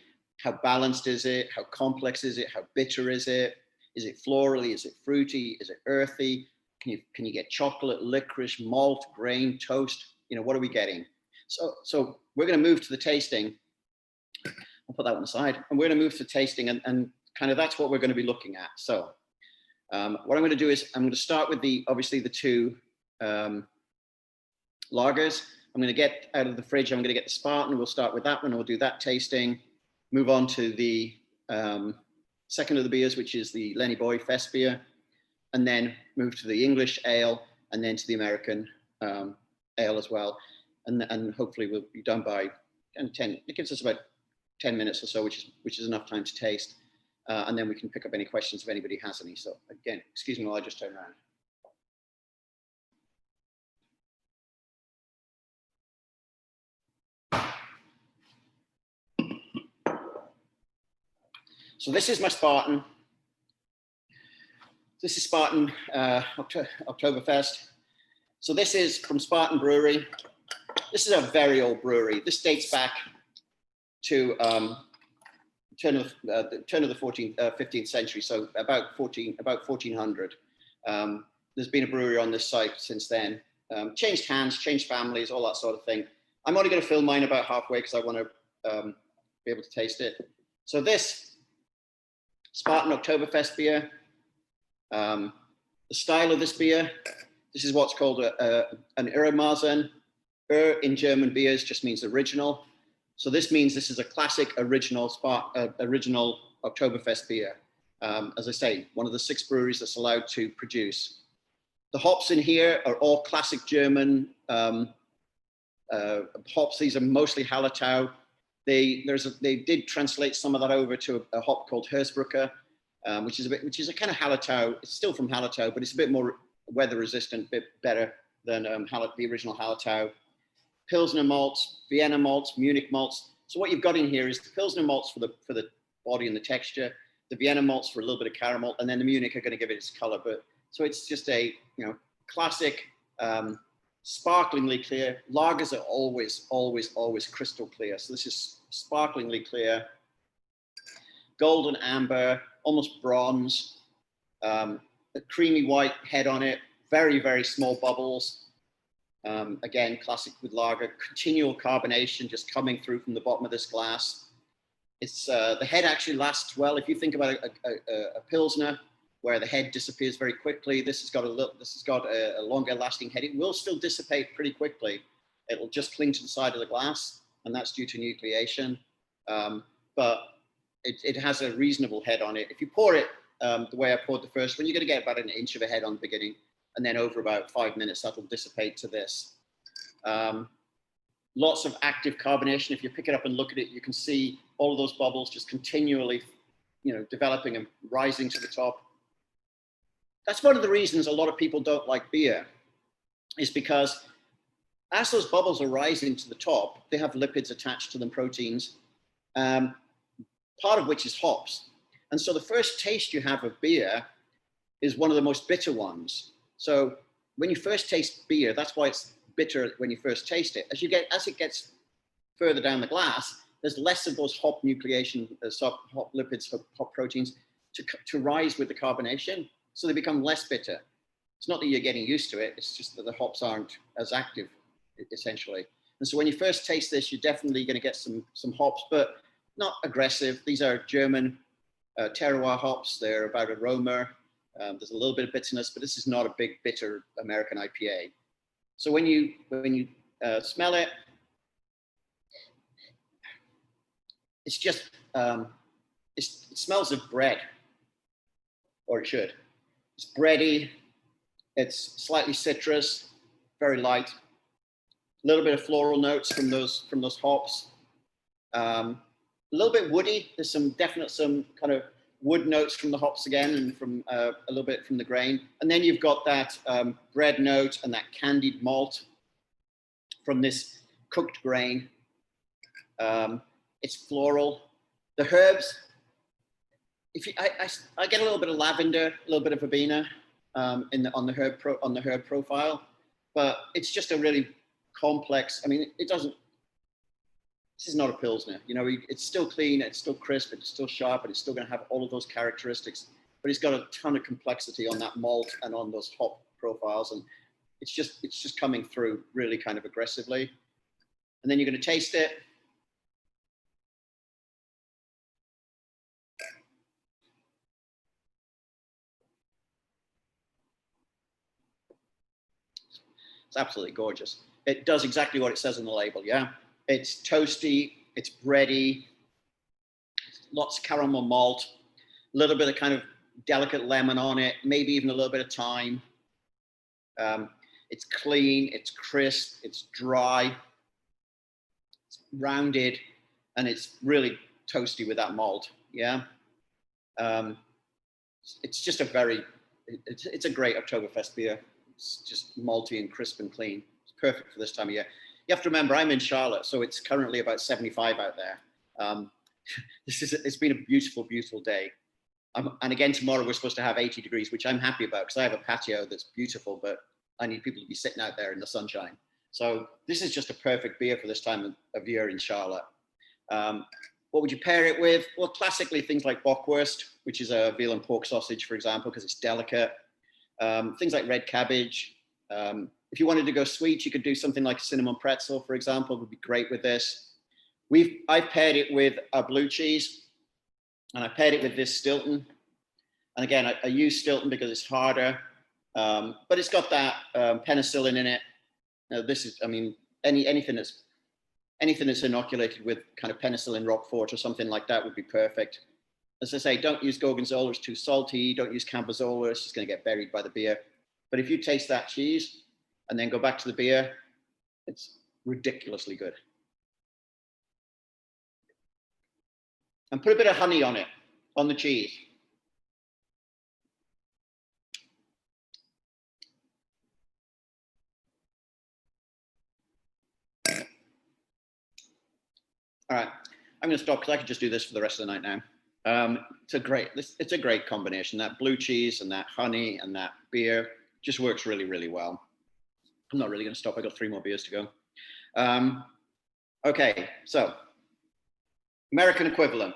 How balanced is it? How complex is it? How bitter is it? Is it florally? Is it fruity? Is it earthy? Can you get chocolate, licorice, malt, grain, toast? You know, what are we getting? So we're going to move to the tasting. I'll put that one aside. And we're going to move to tasting, and kind of that's what we're going to be looking at. So what I'm going to do is I'm going to start with obviously the 2 lagers. I'm going to get out of the fridge. I'm going to get the Spartan. We'll start with that one. We'll do that tasting. Move on to the second of the beers, which is the Lenny Boy Fest beer, and then move to the English ale, and then to the American ale as well. And hopefully we'll be done by 10. It gives us about 10 minutes or so, which is enough time to taste. And then we can pick up any questions if anybody has any. So again, excuse me while I just turn around. So this is my Spartan. This is Spartan Oktoberfest. So this is from Spartan Brewery. This is a very old brewery. This dates back to turn of the 15th century, so about 1400. There's been a brewery on this site since then. Changed hands, changed families, all that sort of thing. I'm only going to fill mine about halfway because I want to be able to taste it. So this Spartan Oktoberfest beer. The style of this beer, this is what's called an Urmazen. In German beers just means original. So this means this is a classic original Oktoberfest beer. As I say, one of the 6 breweries that's allowed to produce. The hops in here are all classic German hops. These are mostly Hallertau. They did translate some of that over to a hop called Hersbrucker, which is a kind of Hallertau. It's still from Hallertau, but it's a bit more weather resistant, a bit better than the original Hallertau. Pilsner malts, Vienna malts, Munich malts. So what you've got in here is the Pilsner malts for the body and the texture, the Vienna malts for a little bit of caramel, and then the Munich are going to give it its color. But so it's just a classic. Sparklingly clear. Lagers are always crystal clear. So this is sparklingly clear, golden amber, almost bronze, a creamy white head on it, very, very small bubbles. Again, classic with lager, continual carbonation just coming through from the bottom of this glass. It's the head actually lasts well. If you think about a Pilsner, where the head disappears very quickly. This has got a longer lasting head. It will still dissipate pretty quickly. It'll just cling to the side of the glass, and that's due to nucleation. but it has a reasonable head on it. If you pour it the way I poured the first one, you're going to get about an inch of a head on the beginning, and then over about 5 minutes, that'll dissipate to this. Lots of active carbonation. If you pick it up and look at it, you can see all of those bubbles just continually, developing and rising to the top. That's one of the reasons a lot of people don't like beer, is because as those bubbles are rising to the top, they have lipids attached to them, proteins, part of which is hops. And so the first taste you have of beer is one of the most bitter ones. So when you first taste beer, that's why it's bitter when you first taste it. As it gets further down the glass, there's less of those hop nucleation, hop lipids, hop proteins to rise with the carbonation. So they become less bitter. It's not that you're getting used to it, it's just that the hops aren't as active, essentially. And so when you first taste this, you're definitely going to get some hops, but not aggressive. These are German terroir hops. They're about aroma. There's a little bit of bitterness, but this is not a big bitter American IPA. So when you smell it, it's just, it smells of bread, or it should. It's bready, it's slightly citrus, very light. A little bit of floral notes from those hops. A little bit woody. There's some kind of wood notes from the hops again, and from a little bit from the grain. And then you've got that bread note and that candied malt from this cooked grain. It's floral. The herbs, I get a little bit of lavender, a little bit of verbena on the herb profile, but it's just a really complex. I mean, this is not a Pilsner, it's still clean, it's still crisp, it's still sharp, and it's still going to have all of those characteristics, but it's got a ton of complexity on that malt and on those hop profiles, and it's just coming through really kind of aggressively. And then you're going to taste it. It's absolutely gorgeous. It does exactly what it says on the label, yeah? It's toasty, it's bready, lots of caramel malt, a little bit of kind of delicate lemon on it, maybe even a little bit of thyme. It's clean, it's crisp, it's dry, it's rounded, and it's really toasty with that malt, yeah? It's just it's a great Oktoberfest beer. It's just malty and crisp and clean. It's perfect for this time of year. You have to remember, I'm in Charlotte, so it's currently about 75 out there. It's been a beautiful, beautiful day. And again, tomorrow we're supposed to have 80 degrees, which I'm happy about because I have a patio that's beautiful, but I need people to be sitting out there in the sunshine. So this is just a perfect beer for this time of year in Charlotte. What would you pair it with? Well, classically, things like bockwurst, which is a veal and pork sausage, for example, because it's delicate. Things like red cabbage. If you wanted to go sweet, you could do something like a cinnamon pretzel, for example, would be great with this. I've paired it with a blue cheese, and I paired it with this Stilton. And again, I use Stilton because it's harder, but it's got that penicillin in it. Anything that's inoculated with kind of penicillin Roquefort or something like that would be perfect. As I say, don't use Gorgonzola, it's too salty. Don't use Cambozola, it's just going to get buried by the beer. But if you taste that cheese and then go back to the beer, it's ridiculously good. And put a bit of honey on it, on the cheese. All right, I'm going to stop because I could just do this for the rest of the night now. It's a great combination. That blue cheese and that honey and that beer just works really, really well. I'm not really going to stop. I got 3 more beers to go. Okay, so American equivalent.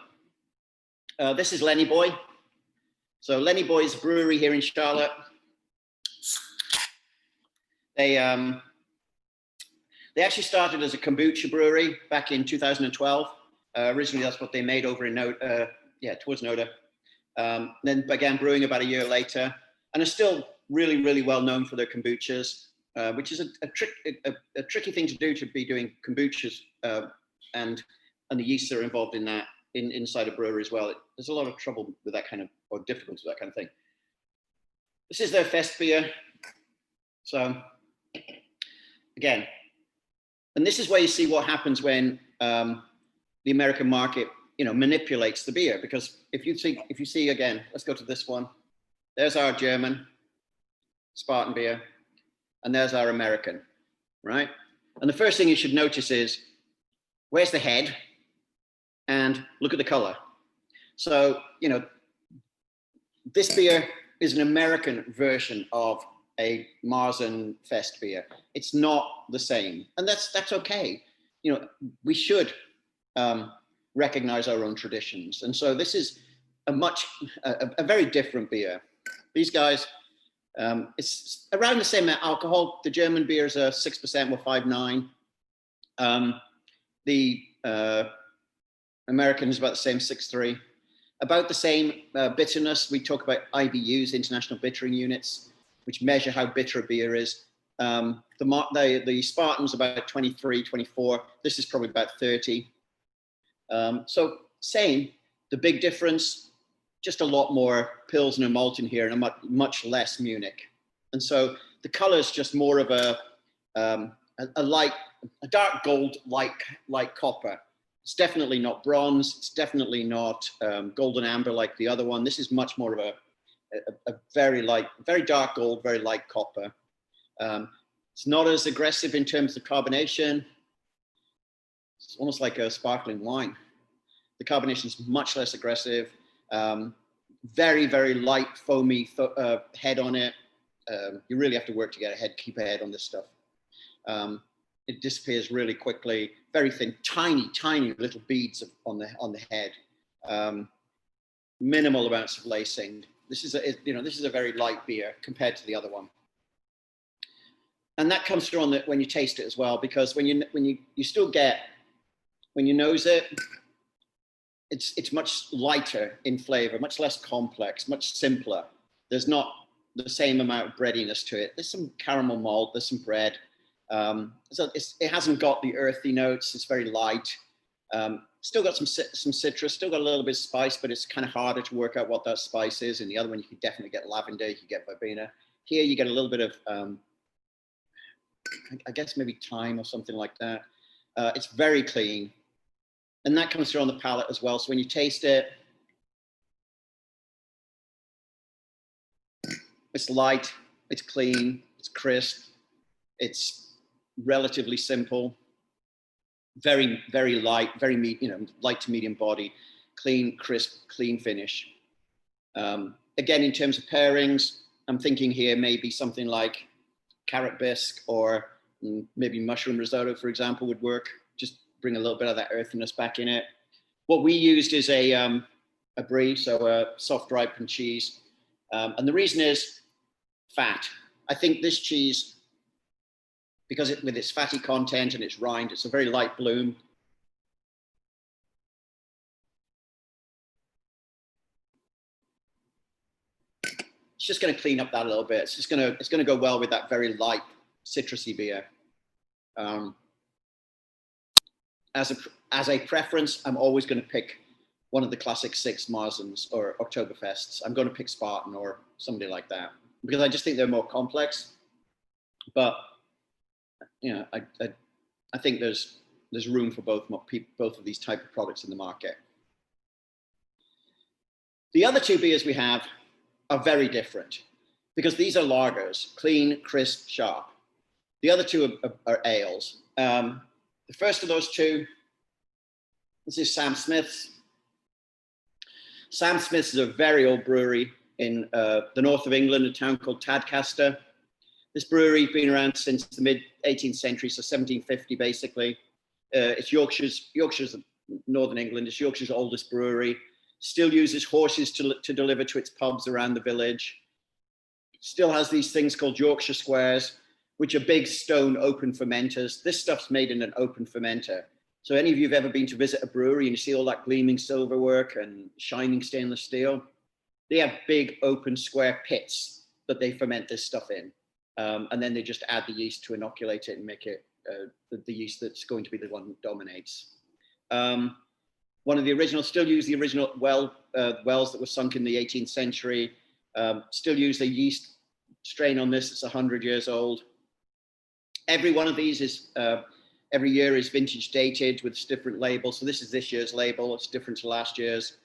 This is Lenny Boy. So Lenny Boy is a brewery here in Charlotte. They actually started as a kombucha brewery back in 2012. Originally, that's what they made over in towards Noda. Then began brewing about a year later, and are still really, really well known for their kombuchas, which is a tricky thing to do, to be doing kombuchas and and the yeasts that are involved in that inside a brewery as well. There's a lot of trouble with that kind of, or difficulty with that kind of thing. This is their fest beer. So again, and this is where you see what happens when the American market, manipulates the beer. Because if you see again, let's go to this one. There's our German Spartan beer, and there's our American, right? And the first thing you should notice is, where's the head? And look at the color. So, this beer is an American version of a Marzen Fest beer. It's not the same, and that's okay. We should recognize our own traditions, and so this is a very different beer. These guys, it's around the same alcohol. The German beers are 6% or 5.9. The American is about the same, 6.3. About the same bitterness. We talk about IBUs, International Bittering Units, which measure how bitter a beer is. The Spartan's about 23, 24. This is probably about 30. So same. The big difference, just a lot more Pilsner malt in here and a much less Munich. And so the color is just more of a dark gold like copper. It's definitely not bronze. It's definitely not golden amber like the other one. This is much more of a very dark gold, very light copper. It's not as aggressive in terms of carbonation. It's almost like a sparkling wine. The carbonation is much less aggressive. Very, very light, foamy head on it. You really have to work to get keep a head on this stuff. It disappears really quickly. Very thin, tiny little beads on the head. Minimal amounts of lacing. This is a very light beer compared to the other one. And that comes through when you taste it as well, because when you still get, when you nose it, it's much lighter in flavor, much less complex, much simpler. There's not the same amount of breadiness to it. There's some caramel malt, there's some bread. So it hasn't got the earthy notes. It's very light. Still got some citrus, still got a little bit of spice, but it's kind of harder to work out what that spice is. In the other one, you could definitely get lavender, you could get verbena. Here you get a little bit of, I guess maybe thyme or something like that. It's very clean. And that comes through on the palate as well. So when you taste it, it's light, it's clean, it's crisp, it's relatively simple, very, very light, light to medium body, clean, crisp, clean finish. Again, in terms of pairings, I'm thinking here maybe something like carrot bisque or maybe mushroom risotto, for example, would work. Just bring a little bit of that earthiness back in it. What we used is a brie, so a soft ripened cheese. And the reason is fat. I think this cheese, because with its fatty content and its rind, it's a very light bloom. It's just going to clean up that a little bit. It's going to go well with that very light citrusy beer. As a preference, I'm always going to pick one of the classic 6 Marzens or Oktoberfests. I'm going to pick Spartan or somebody like that because I just think they're more complex. But I think there's room for both of these type of products in the market. The other 2 beers we have are very different because these are lagers, clean, crisp, sharp. The other 2 are ales. The first of those 2, this is Sam Smith's. Sam Smith's is a very old brewery in the north of England, a town called Tadcaster. This brewery has been around since the mid-18th century, so 1750 basically. It's Yorkshire's northern England. It's Yorkshire's oldest brewery. Still uses horses to deliver to its pubs around the village. Still has these things called Yorkshire squares, which are big stone open fermenters. This stuff's made in an open fermenter. So any of you have ever been to visit a brewery and you see all that gleaming silverwork and shining stainless steel, they have big open square pits that they ferment this stuff in. And then they just add the yeast to inoculate it and make it the yeast that's going to be the one that dominates. One of the original, still use the original wells that were sunk in the 18th century. Still use the yeast strain on this. It's 100 years old. Every one of these is, every year is vintage dated with different labels. So this is this year's label. It's different to last year's.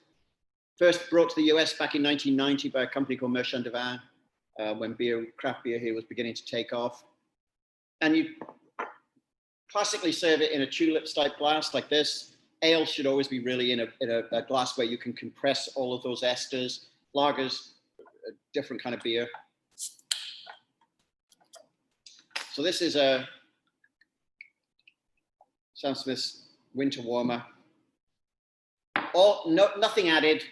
First brought to the US back in 1990 by a company called Merchant de Vin, when craft beer here was beginning to take off. And you classically serve it in a tulip type glass like this. Ale should always be really in a glass where you can compress all of those esters. Lagers, a different kind of beer. So this is a Sam Smith's Winter Warmer. Nothing added.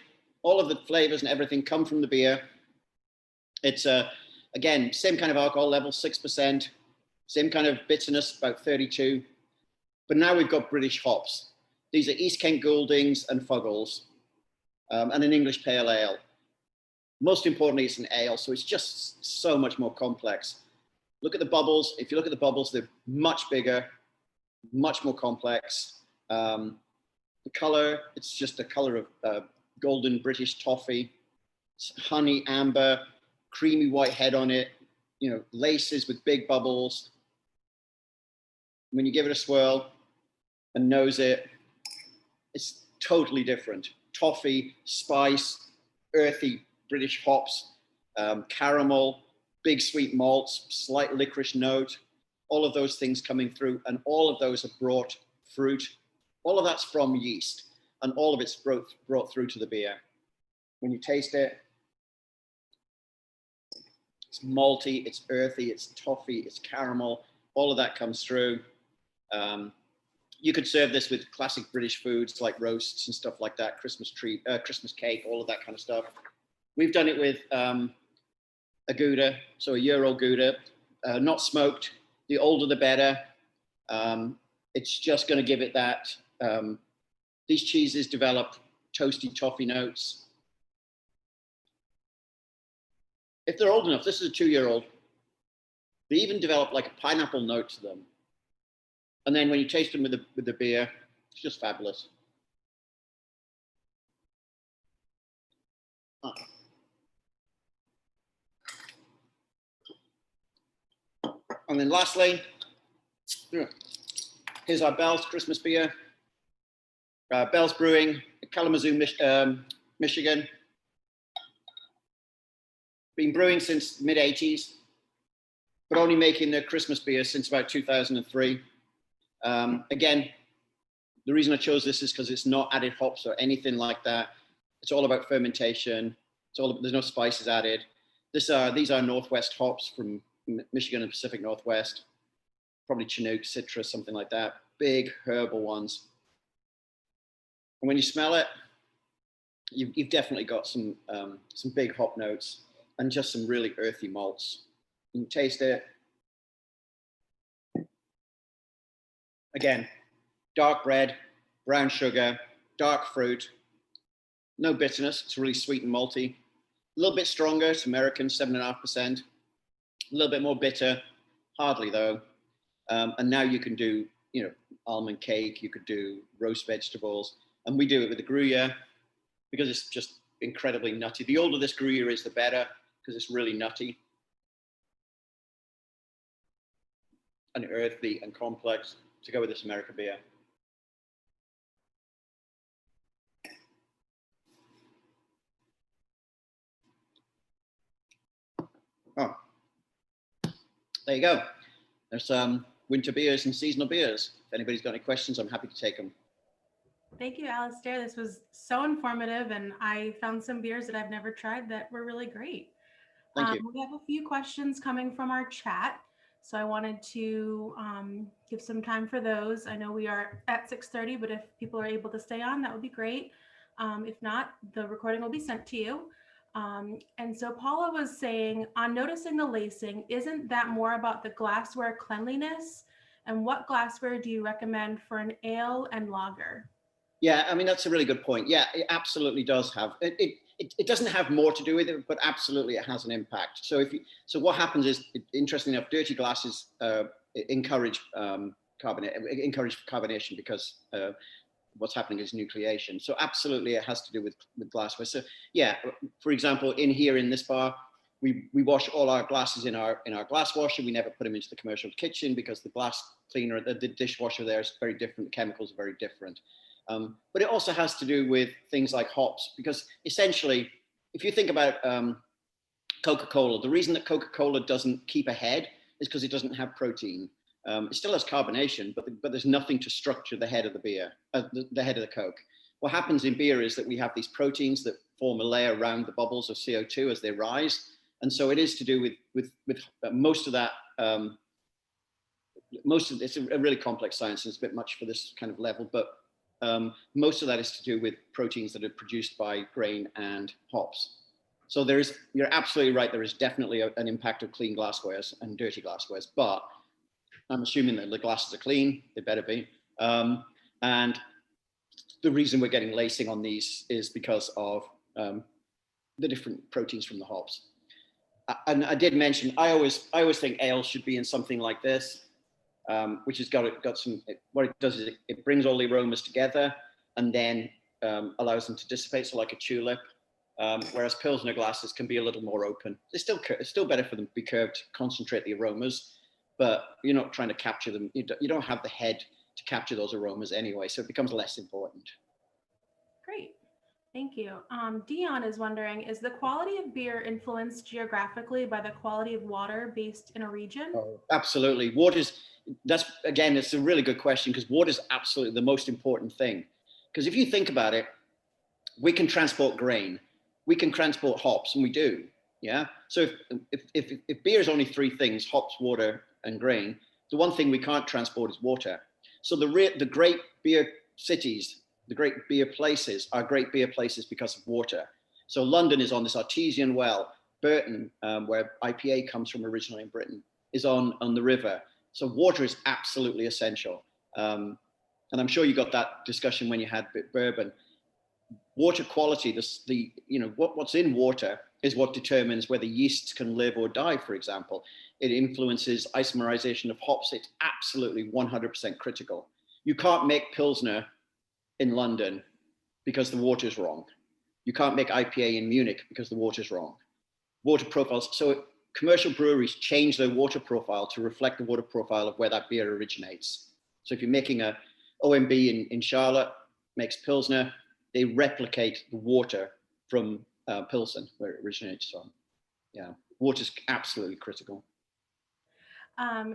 All of the flavors and everything come from the beer. It's again, same kind of alcohol level, 6%. Same kind of bitterness, about 32. But now we've got British hops. These are East Kent Gouldings and Fuggles, and an English Pale Ale. Most importantly, it's an ale, so it's just so much more complex. Look at the bubbles. If you look at the bubbles, they're much bigger, much more complex. The color, it's just a color of golden British toffee. It's honey, amber, creamy white head on it, laces with big bubbles. When you give it a swirl and nose it, it's totally different. Toffee, spice, earthy British hops, caramel, big sweet malts, slight licorice note, all of those things coming through, and all of those are brought fruit. All of that's from yeast, and all of it's brought through to the beer. When you taste it, it's malty, it's earthy, it's toffee, it's caramel, all of that comes through. You could serve this with classic British foods like roasts and stuff like that, Christmas cake, all of that kind of stuff. We've done it with a Gouda, so a year-old Gouda, not smoked. The older the better. It's just going to give it that. These cheeses develop toasty toffee notes. If they're old enough, this is a 2-year-old, they even develop like a pineapple note to them. And then when you taste them with the beer, it's just fabulous. And then lastly, here's our Bell's Christmas beer. Bell's Brewing, Kalamazoo, Michigan. Been brewing since mid-80s, but only making their Christmas beer since about 2003. Again, the reason I chose this is because it's not added hops or anything like that. It's all about fermentation. There's no spices added. These are Northwest hops from Michigan and Pacific Northwest, probably Chinook, citrus, something like that. Big herbal ones. And when you smell it, you've definitely got some big hop notes and just some really earthy malts. You can taste it. Again, dark red, brown sugar, dark fruit, no bitterness. It's really sweet and malty. A little bit stronger. It's American, 7.5%. A little bit more bitter, hardly though. And now you can do, almond cake. You could do roast vegetables, and we do it with the Gruyere because it's just incredibly nutty. The older this Gruyere is, the better because it's really nutty and earthy and complex to go with this American beer. Oh, there you go. There's winter beers and seasonal beers. If anybody's got any questions, I'm happy to take them. Thank you, Alistair. This was so informative, and I found some beers that I've never tried that were really great. Thank you. We have a few questions coming from our chat, so I wanted to give some time for those. I know we are at 6:30, but if people are able to stay on, that would be great. If not, the recording will be sent to you. And so Paula was saying, on noticing the lacing, isn't that more about the glassware cleanliness? And what glassware do you recommend for an ale and lager? Yeah, I mean, that's a really good point. Yeah, it absolutely does have. It doesn't have more to do with it, but absolutely it has an impact. So what happens is, interestingly enough, dirty glasses encourage carbonation because what's happening is nucleation. So absolutely, it has to do with glassware. So yeah, for example, in here in this bar, we wash all our glasses in our glass washer. We never put them into the commercial kitchen because the glass cleaner, the dishwasher there is very different. The chemicals are very different. But it also has to do with things like hops, because essentially, if you think about Coca-Cola, the reason that Coca-Cola doesn't keep ahead is because it doesn't have protein. It still has carbonation, but there's nothing to structure the head of the beer, the head of the Coke. What happens in beer is that we have these proteins that form a layer around the bubbles of CO2 as they rise. And so it is to do with most of that. It's a really complex science, and it's a bit much for this kind of level, but most of that is to do with proteins that are produced by grain and hops. So you're absolutely right. There is definitely an impact of clean glasswares and dirty glasswares, but I'm assuming that the glasses are clean. They better be. And the reason we're getting lacing on these is because of the different proteins from the hops. And I did mention, I always think ale should be in something like this, which has got some, what it does is it brings all the aromas together and then allows them to dissipate, so like a tulip. Whereas Pilsner glasses can be a little more open. It's still better for them to be curved to concentrate the aromas, but you're not trying to capture them. You don't have the head to capture those aromas anyway, so it becomes less important. Great. Thank you. Dion is wondering, is the quality of beer influenced geographically by the quality of water based in a region? Oh, absolutely. It's a really good question, because water is absolutely the most important thing. Because if you think about it, we can transport grain, we can transport hops, and we do. Yeah. So if beer is only three things, hops, water, and grain, the one thing we can't transport is water. So the great beer cities, the great beer places are great beer places because of water. So London is on this artesian well. Burton, where IPA comes from originally in Britain, is on the river. So water is absolutely essential. And I'm sure you got that discussion when you had bourbon. Water quality, what's in water is what determines whether yeasts can live or die, for example. It influences isomerization of hops. It's absolutely 100% critical. You can't make Pilsner in London because the water's wrong. You can't make IPA in Munich because the water's wrong. Water profiles, so commercial breweries change their water profile to reflect the water profile of where that beer originates. So if you're making a OMB in Charlotte, makes Pilsner, they replicate the water from Pilsen, where it originates from. Yeah, water's absolutely critical.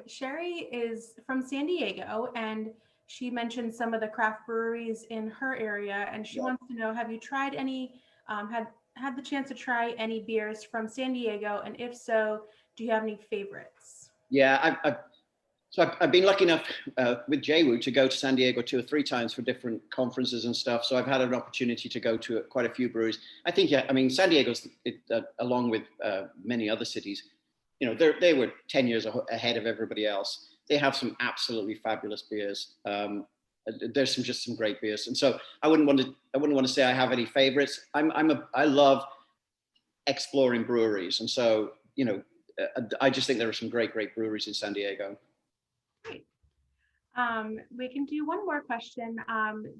Sherry is from San Diego, and she mentioned some of the craft breweries in her area, and she wants to know, have you tried any, had the chance to try any beers from San Diego? And if so, do you have any favorites? Yeah, I've been lucky enough with JWU to go to San Diego 2 or 3 times for different conferences and stuff. So I've had an opportunity to go to quite a few breweries. I think, San Diego's, along with many other cities, they were 10 years ahead of everybody else. They have some absolutely fabulous beers. There's some great beers. And so I wouldn't want to say I have any favorites. I love exploring breweries. And so, I just think there are some great breweries in San Diego. Great. We can do one more question.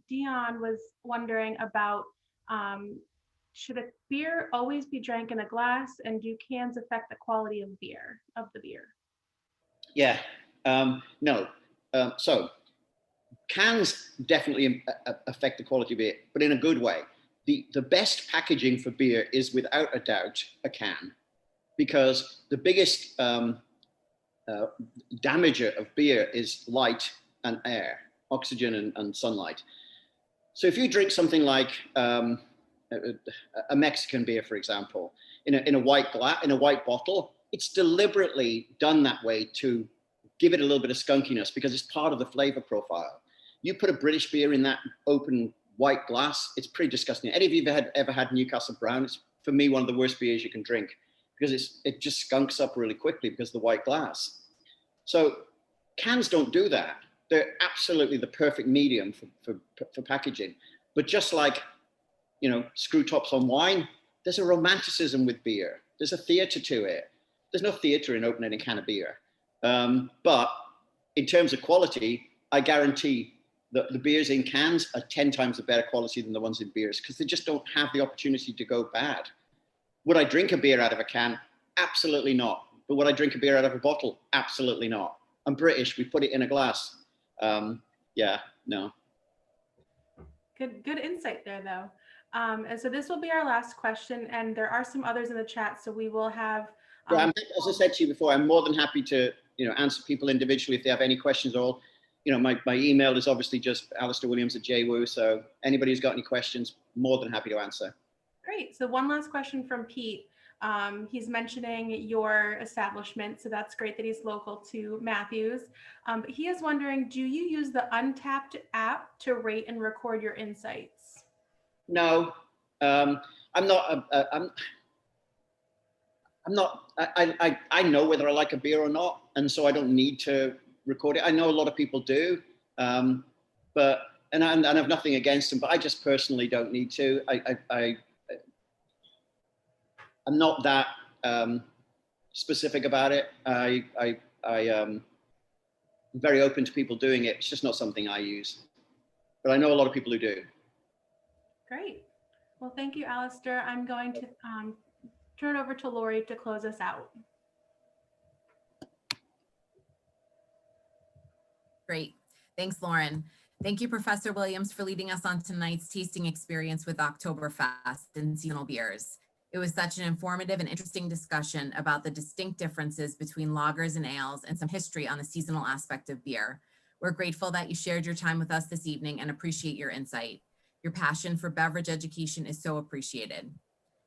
Dion was wondering about, should a beer always be drank in a glass, and do cans affect the quality of the beer? Yeah, no. So cans definitely affect the quality of beer, but in a good way. The best packaging for beer is without a doubt a can, because the biggest damager of beer is light and air, oxygen and sunlight. So if you drink something like a Mexican beer, for example, in a white bottle, it's deliberately done that way to give it a little bit of skunkiness, because it's part of the flavor profile. You put a British beer in that open white glass, it's pretty disgusting. Any of you ever had Newcastle Brown? It's, for me, one of the worst beers you can drink, because it just skunks up really quickly because of the white glass. So cans don't do that. They're absolutely the perfect medium for packaging. But just like, screw tops on wine, there's a romanticism with beer. There's a theater to it. There's no theater in opening a can of beer. But in terms of quality, I guarantee the beers in cans are 10 times the better quality than the ones in beers because they just don't have the opportunity to go bad. Would I drink a beer out of a can? Absolutely not. But would I drink a beer out of a bottle? Absolutely not. I'm British. We put it in a glass. Yeah, no. Good insight there, though. And so this will be our last question, and there are some others in the chat, so we will have. As I said to you before, I'm more than happy to answer people individually if they have any questions at all. My email is obviously just Alistair Williams at JWU. So anybody who's got any questions, more than happy to answer. Great. So one last question from Pete. He's mentioning your establishment, so that's great that he's local to Matthews. But he is wondering, do you use the Untapped app to rate and record your insights? No, I'm not. I know whether I like a beer or not, and so I don't need to record it. I know a lot of people do, but I have nothing against them, but I just personally don't need to. I'm not that specific about it. I'm very open to people doing it. It's just not something I use, but I know a lot of people who do. Great. Well, thank you, Alistair. I'm going to turn it over to Lori to close us out. Great. Thanks, Lauren. Thank you, Professor Williams, for leading us on tonight's tasting experience with Oktoberfest and Seasonal Beers. It was such an informative and interesting discussion about the distinct differences between lagers and ales and some history on the seasonal aspect of beer. We're grateful that you shared your time with us this evening and appreciate your insight. Your passion for beverage education is so appreciated.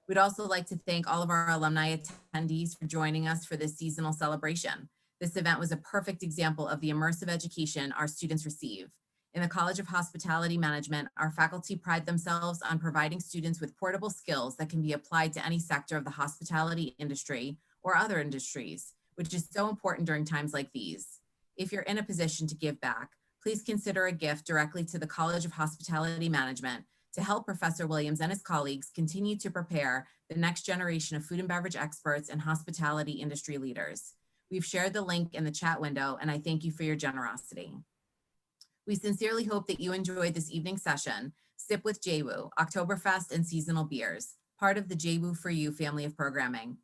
We'd also like to thank all of our alumni attendees for joining us for this seasonal celebration. This event was a perfect example of the immersive education our students receive. In the College of Hospitality Management, our faculty pride themselves on providing students with portable skills that can be applied to any sector of the hospitality industry or other industries, which is so important during times like these. If you're in a position to give back, please consider a gift directly to the College of Hospitality Management to help Professor Williams and his colleagues continue to prepare the next generation of food and beverage experts and hospitality industry leaders. We've shared the link in the chat window, and I thank you for your generosity. We sincerely hope that you enjoyed this evening's session, Sip with JWU, Oktoberfest and Seasonal Beers, part of the JWU for You family of programming.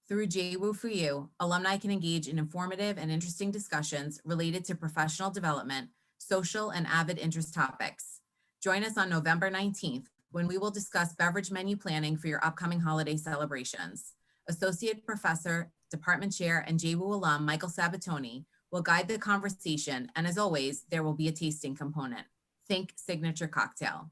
Through JWU for You, alumni can engage in informative and interesting discussions related to professional development, social and avid interest topics. Join us on November 19th, when we will discuss beverage menu planning for your upcoming holiday celebrations. Associate Professor, Department Chair, and JWU alum Michael Sabatoni will guide the conversation, and as always, there will be a tasting component. Think signature cocktail.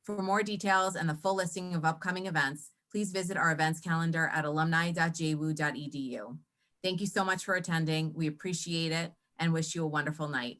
For more details and the full listing of upcoming events, please visit our events calendar at alumni.jwu.edu. Thank you so much for attending. We appreciate it and wish you a wonderful night.